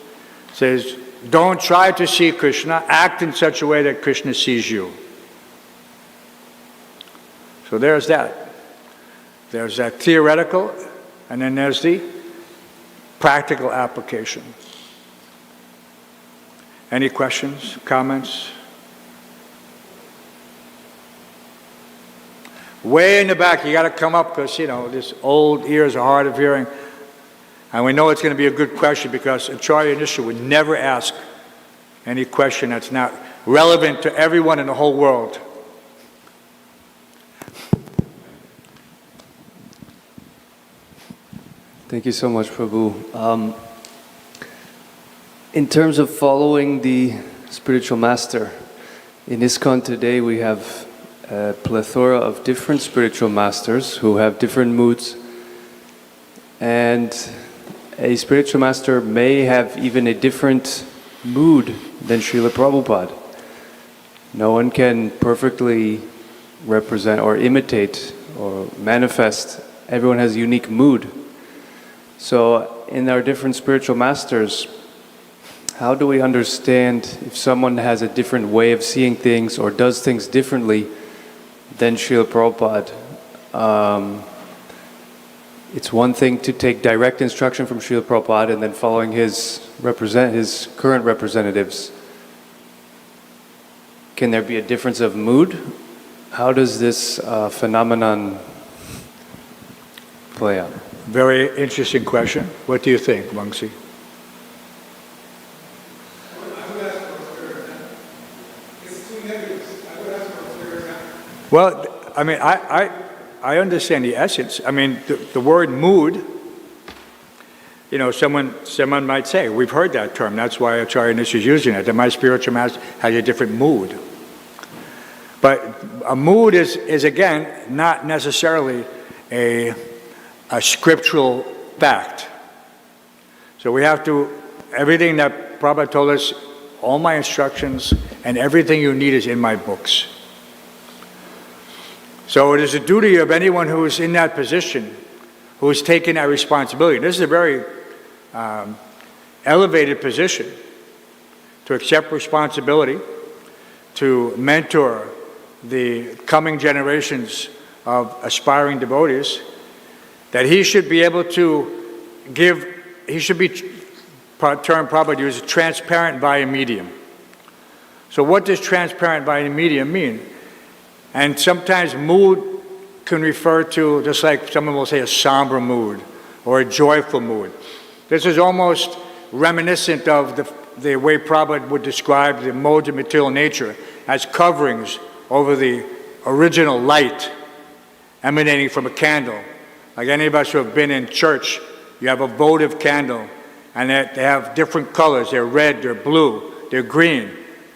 It says, don't try to see Krishna, act in such a way that Krishna sees you. So there's that. There's that theoretical, and then there's the practical application. Any questions, comments? Way in the back, you got to come up because, this old ears are hard of hearing. And we know it's going to be a good question because Acharya Nisha would never ask any question that's not relevant to everyone in the whole world. Thank you so much, Prabhu. In terms of following the spiritual master, in ISKCON today we have a plethora of different spiritual masters who have different moods, and a spiritual master may have even a different mood than Srila Prabhupada. No one can perfectly represent or imitate or manifest. Everyone has a unique mood. So in our different spiritual masters, how do we understand if someone has a different way of seeing things or does things differently than Srila Prabhupada? It's one thing to take direct instruction from Srila Prabhupada and then following his current representatives. Can there be a difference of mood? How does this phenomenon play out? Very interesting question. What do you think, Wangsi? Well, I mean, I understand the essence. I mean, the word mood, someone might say, we've heard that term, that's why Acharya Nisha is using it, that my spiritual master has a different mood. But a mood is again, not necessarily a scriptural fact. So we have to, everything that Prabhupada told us, all my instructions and everything you need is in my books. So it is a duty of anyone who is in that position, who is taking that responsibility. This is a very elevated position, to accept responsibility, to mentor the coming generations of aspiring devotees, that he should be able to give, he should be, term Prabhupada used, transparent via medium. So what does transparent via medium mean? And sometimes mood can refer to, just like someone will say, a somber mood or a joyful mood. This is almost reminiscent of the way Prabhupada would describe the modes of material nature as coverings over the original light emanating from a candle. Like any of us who have been in church, you have a votive candle, and they have different colors. They're red, they're blue, they're green.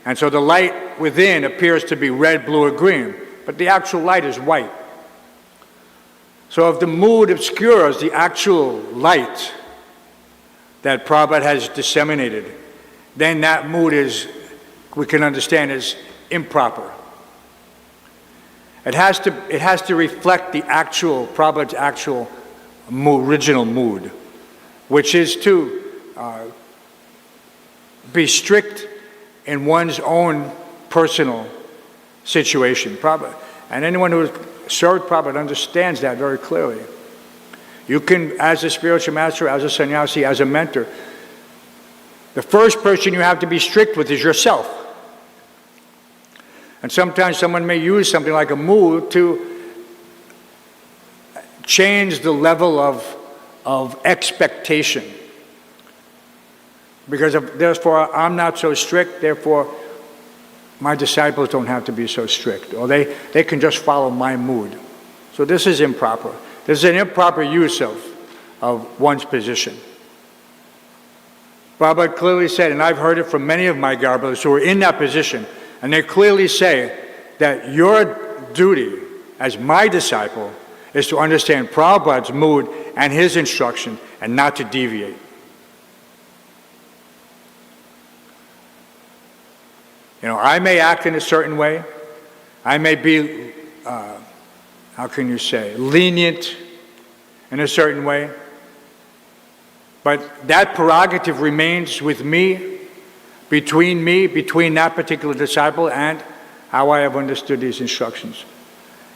And so the light within appears to be red, blue, or green, but the actual light is white. So if the mood obscures the actual light that Prabhupada has disseminated, then that mood is, we can understand, is improper. It has to reflect the actual, Prabhupada's actual original mood, which is to be strict in one's own personal situation. Prabhupada, and anyone who has served Prabhupada understands that very clearly. You can, as a spiritual master, as a sannyasi, as a mentor, the first person you have to be strict with is yourself. And sometimes someone may use something like a mood to change the level of expectation. Because therefore, I'm not so strict, therefore, my disciples don't have to be so strict. Or they can just follow my mood. So this is improper. This is an improper use of one's position. Prabhupada clearly said, and I've heard it from many of my Garbas who are in that position, and they clearly say that your duty as my disciple is to understand Prabhupada's mood and his instruction and not to deviate. You know, I may act in a certain way. I may be, how can you say, lenient in a certain way. But that prerogative remains with me, between that particular disciple, and how I have understood these instructions.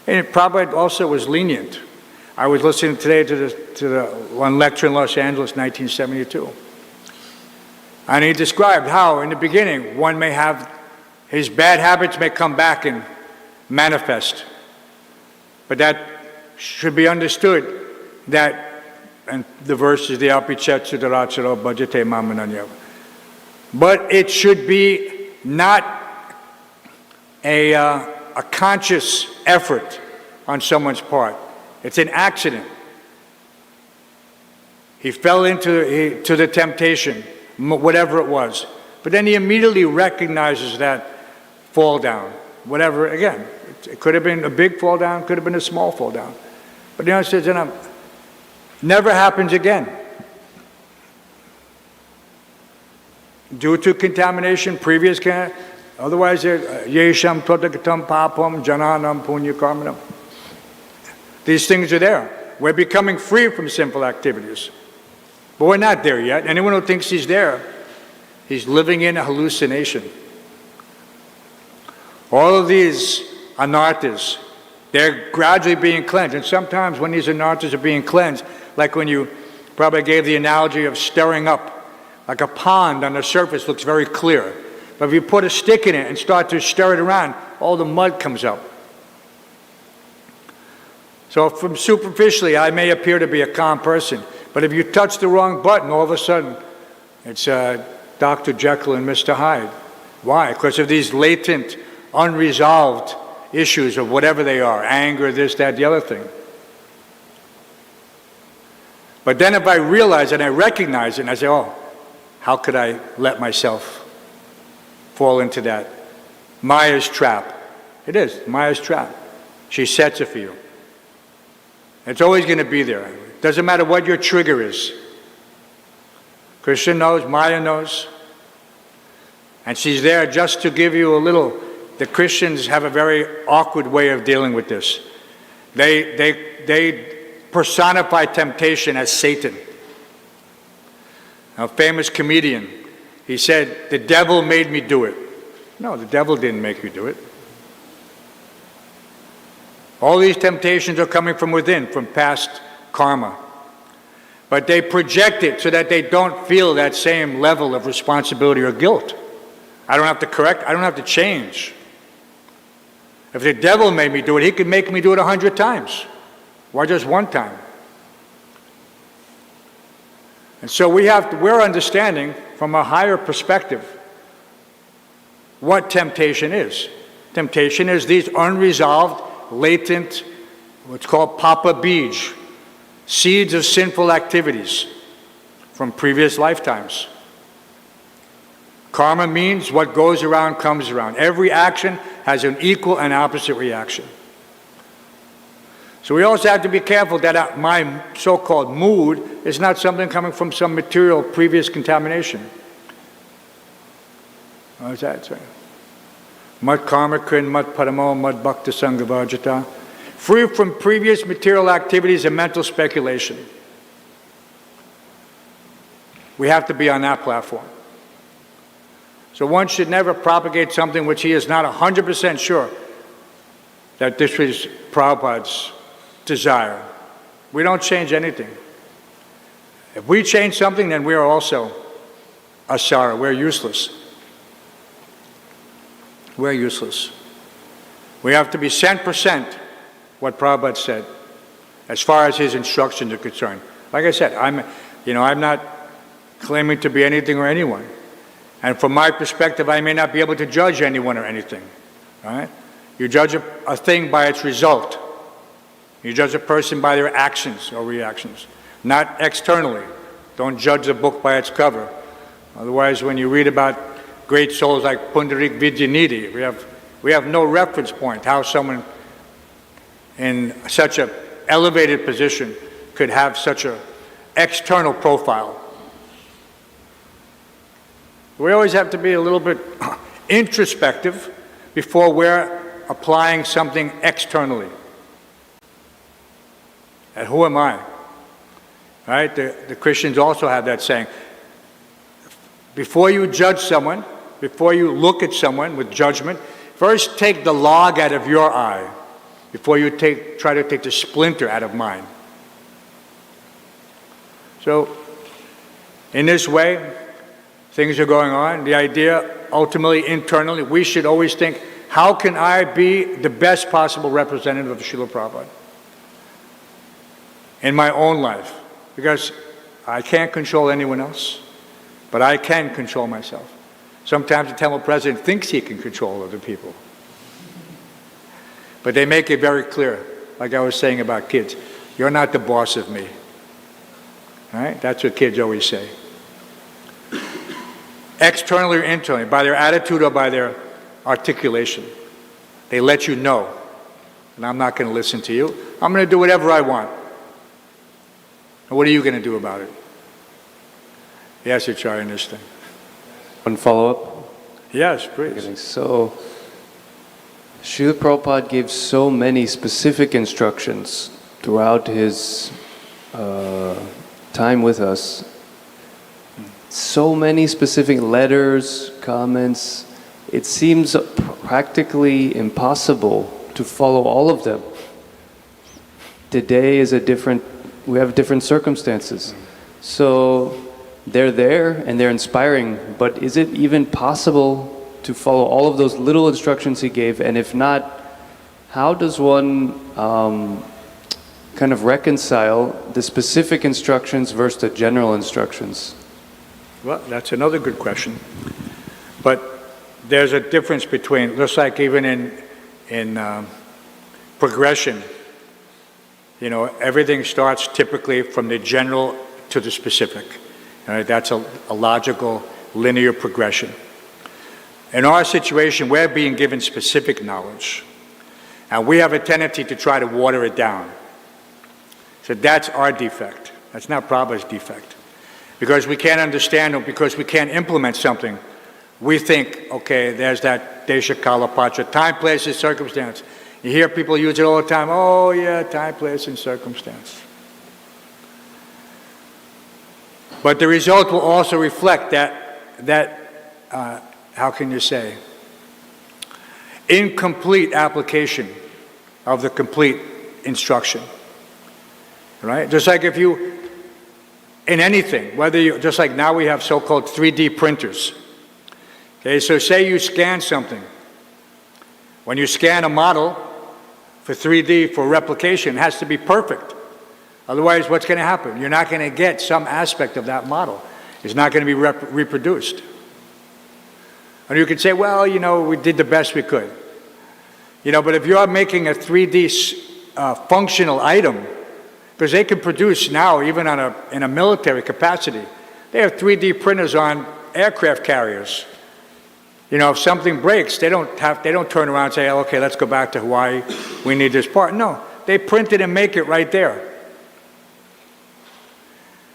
And Prabhupada also was lenient. I was listening today to the one lecture in Los Angeles, 1972. And he described how, in the beginning, one may have, his bad habits may come back and manifest. But that should be understood that, and the verse is the Alpichet Sudaracharo Bhajate Mamananya. But it should be not a conscious effort on someone's part. It's an accident. He fell into the temptation, whatever it was. But then he immediately recognizes that fall down. Whatever, again, it could have been a big fall down, could have been a small fall down. But he says, never happens again. Due to contamination, previous otherwise, yesham totagatam papam jananam punya karmanam. These things are there. We're becoming free from sinful activities. But we're not there yet. Anyone who thinks he's there, he's living in a hallucination. All of these anarthas, they're gradually being cleansed. And sometimes when these anarthas are being cleansed, like when you probably gave the analogy of stirring up, like a pond on the surface looks very clear. But if you put a stick in it and start to stir it around, all the mud comes up. So from superficially, I may appear to be a calm person. But if you touch the wrong button, all of a sudden, it's Dr. Jekyll and Mr. Hyde. Why? Because of these latent, unresolved issues of whatever they are, anger, this, that, the other thing. But then if I realize and I recognize it, and I say, oh, how could I let myself fall into that Maya's trap? It is, Maya's trap. She sets it for you. It's always going to be there. It doesn't matter what your trigger is. Krishna knows, Maya knows. And she's there just to give you a little. The Christians have a very awkward way of dealing with this. They personify temptation as Satan. A famous comedian, he said, the devil made me do it. No, the devil didn't make you do it. All these temptations are coming from within, from past karma. But they project it so that they don't feel that same level of responsibility or guilt. I don't have to correct, I don't have to change. If the devil made me do it, he could make me do it 100 times. Why just one time? And so we're understanding from a higher perspective what temptation is. temptation is these unresolved, latent, what's called papa bij, seeds of sinful activities from previous lifetimes. Karma means what goes around comes around. Every action has an equal and opposite reaction. So we also have to be careful that my so-called mood is not something coming from some material previous contamination. What is that saying? Mat karma krin, mat paramo, mat bhakta sanghavajata. Free from previous material activities and mental speculation. We have to be on that platform. So one should never propagate something which he is not 100% sure that this was Prabhupada's desire. We don't change anything. If we change something, then we are also asara. We're useless. We're useless. We have to be 100% what Prabhupada said, as far as his instructions are concerned. Like I said, I'm not claiming to be anything or anyone. And from my perspective, I may not be able to judge anyone or anything. Right? You judge a thing by its result. You judge a person by their actions or reactions, not externally. Don't judge a book by its cover. Otherwise, when you read about great souls like Pundarik Vidyanidhi, we have no reference point how someone in such an elevated position could have such an external profile. We always have to be a little bit introspective before we're applying something externally. And who am I? Right? The Christians also have that saying. Before you judge someone, before you look at someone with judgment, first take the log out of your eye before you try to take the splinter out of mine. So, in this way, things are going on. The idea, ultimately, internally, we should always think, how can I be the best possible representative of Srila Prabhupada in my own life? Because I can't control anyone else, but I can control myself. Sometimes the temple president thinks he can control other people. But they make it very clear, like I was saying about kids, you're not the boss of me. Right? That's what kids always say. Externally or internally, by their attitude or by their articulation, they let you know, and I'm not going to listen to you. I'm going to do whatever I want. And what are you going to do about it? Yes, Acharya, in this thing. One follow-up? Yes, please. So, Srila Prabhupada gave so many specific instructions throughout his time with us. So many specific letters, comments. It seems practically impossible to follow all of them. Today is we have different circumstances. So they're there and they're inspiring, but is it even possible to follow all of those little instructions he gave? And if not, how does one kind of reconcile the specific instructions versus the general instructions? Well, that's another good question. But there's a difference between, just like even in progression, everything starts typically from the general to the specific. Right? That's a logical, linear progression. In our situation, we're being given specific knowledge. And we have a tendency to try to water it down. So that's our defect. That's not Prabhupada's defect. Because we can't understand or because we can't implement something, we think, okay, there's that desha kala patra, time, place, and circumstance. You hear people use it all the time. Oh yeah, time, place, and circumstance. But the result will also reflect that how can you say, incomplete application of the complete instruction. Right? Just like if you, in anything, just like now we have so-called 3D printers. Okay, so say you scan something. When you scan a model for 3D, for replication, it has to be perfect. Otherwise, what's going to happen? You're not going to get some aspect of that model. It's not going to be reproduced. And you could say, well, we did the best we could. But if you're making a 3D functional item, because they can produce now, even in a military capacity, they have 3D printers on aircraft carriers. If something breaks, they don't turn around and say, oh, okay, let's go back to Hawaii, we need this part. No, they print it and make it right there.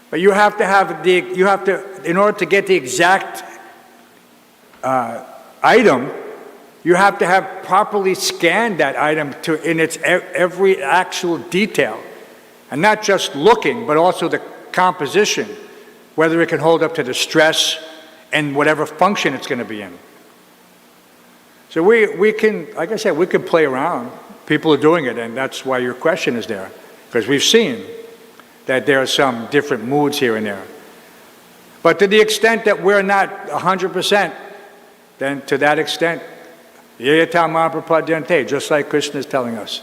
But you have to, in order to get the exact item, you have to have properly scanned that item in its every actual detail. And not just looking, but also the composition, whether it can hold up to the stress and whatever function it's going to be in. So we can, like I said, we can play around. People are doing it, and that's why your question is there. Because we've seen that there are some different moods here and there. But to the extent that we're not 100%, then to that extent, just like Krishna is telling us.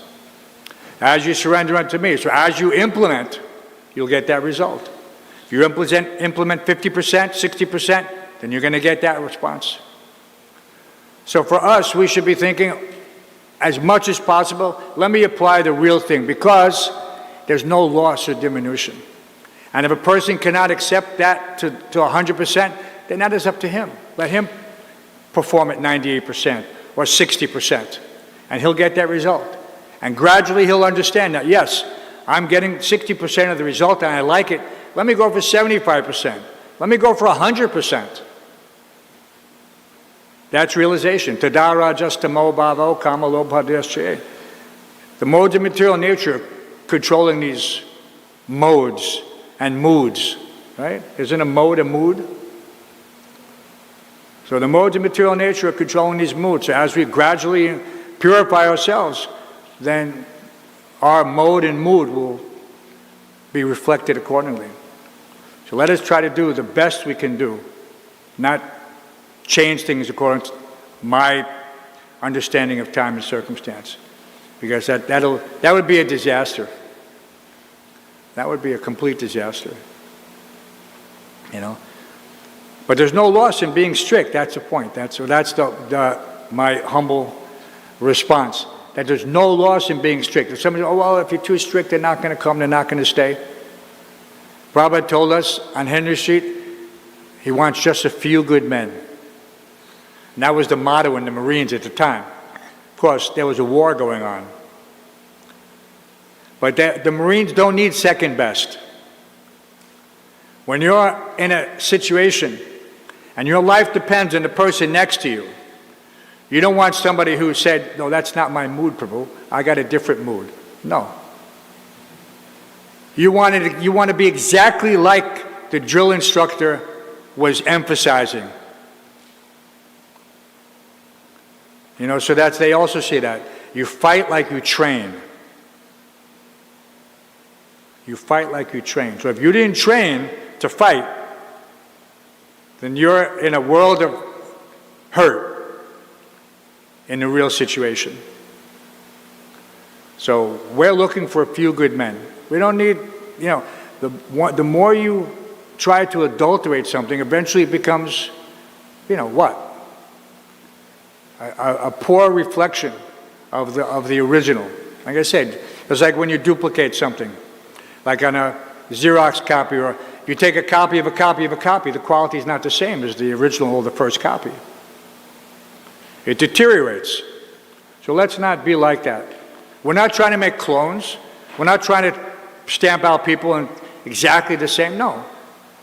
As you surrender unto me, so as you implement, you'll get that result. If you implement 50%, 60%, then you're going to get that response. So for us, we should be thinking, as much as possible, let me apply the real thing, because there's no loss or diminution. And if a person cannot accept that to 100%, then that is up to him. Let him perform at 98% or 60%, and he'll get that result. And gradually he'll understand that, yes, I'm getting 60% of the result and I like it. Let me go for 75%. Let me go for 100%. That's realization. Tadara justamo bhavo kama lobhadesche. The modes of material nature controlling these modes and moods, right? Isn't a mode a mood? So the modes of material nature are controlling these moods. So as we gradually purify ourselves, then our mode and mood will be reflected accordingly. So let us try to do the best we can do, not change things according to my understanding of time and circumstance, because that would be a disaster. That would be a complete disaster. But there's no loss in being strict. That's the point. That's my humble response. That there's no loss in being strict. If somebody says, oh, well, if you're too strict, they're not going to come, they're not going to stay. Prabhupada told us on Henry Street, he wants just a few good men. And that was the motto in the Marines at the time. Of course, there was a war going on. But the Marines don't need second best. When you're in a situation and your life depends on the person next to you, you don't want somebody who said, no, that's not my mood, Prabhu. I got a different mood. No. You want to be exactly like the drill instructor was emphasizing. So they also say that. You fight like you train. You fight like you train. So if you didn't train to fight, then you're in a world of hurt in the real situation. So we're looking for a few good men. We don't need, the more you try to adulterate something, eventually it becomes, what? A poor reflection of the original. Like I said, it's like when you duplicate something, like on a Xerox copy, or you take a copy of a copy of a copy, the quality is not the same as the original or the first copy. It deteriorates. So let's not be like that. We're not trying to make clones. We're not trying to stamp out people in exactly the same, no.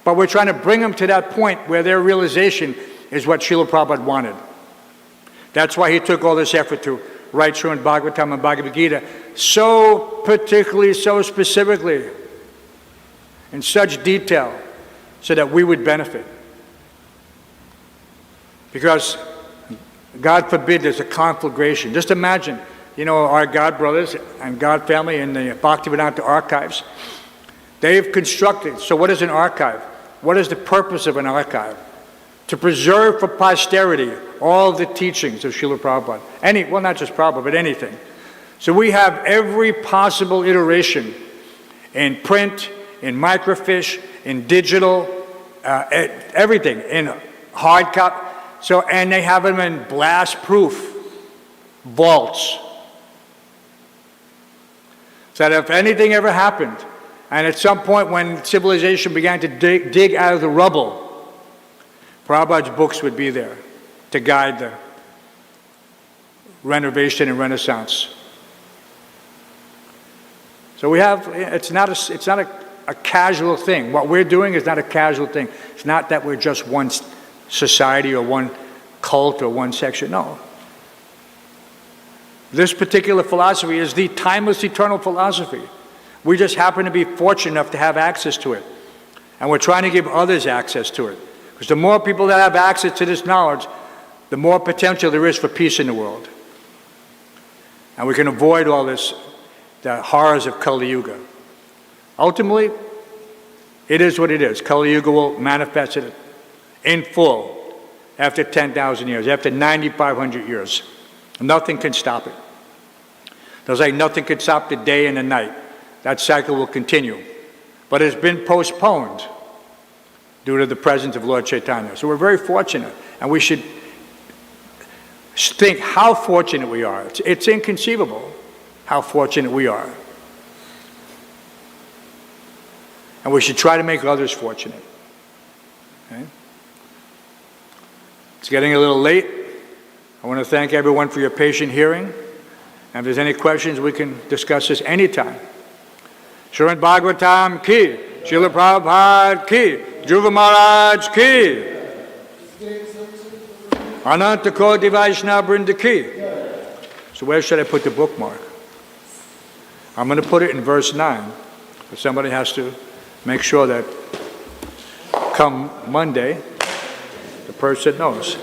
But we're trying to bring them to that point where their realization is what Srila Prabhupada wanted. That's why he took all this effort to write Srimad Bhagavatam and Bhagavad Gita so particularly, so specifically, in such detail, so that we would benefit. Because, God forbid, there's a conflagration. Just imagine, our God brothers and God family in the Bhaktivedanta archives, they've constructed, so what is an archive? What is the purpose of an archive? To preserve for posterity all the teachings of Srila Prabhupada. Not just Prabhupada, but anything. So we have every possible iteration in print, in microfiche, in digital, everything, in hard copy. And they have them in blast-proof vaults So that if anything ever happened, and at some point when civilization began to dig out of the rubble, Prabhupada's books would be there to guide the renovation and renaissance. So we have, it's not a casual thing. What we're doing is not a casual thing. It's not that we're just one society or one cult or one section. No. This particular philosophy is the timeless, eternal philosophy. We just happen to be fortunate enough to have access to it. And we're trying to give others access to it. Because the more people that have access to this knowledge, the more potential there is for peace in the world. And we can avoid all this, the horrors of Kali Yuga. Ultimately, it is what it is. Kali Yuga will manifest it in full after 10,000 years, after 9,500 years. Nothing can stop it. There's like nothing can stop the day and the night. That cycle will continue. But it's been postponed due to the presence of Lord Chaitanya. So we're very fortunate, and we should think how fortunate we are. It's inconceivable how fortunate we are. And we should try to make others fortunate. Okay? It's getting a little late. I want to thank everyone for your patient hearing. And if there's any questions, we can discuss this anytime. Srimad Bhagavatam ki, Srila Prabhupada ki, Dhruva Maharaj ki, Ananta Koti Vaishnava Vrinda ki. So where should I put the bookmark? I'm going to put it in verse 9. But somebody has to make sure that come Monday, the person knows.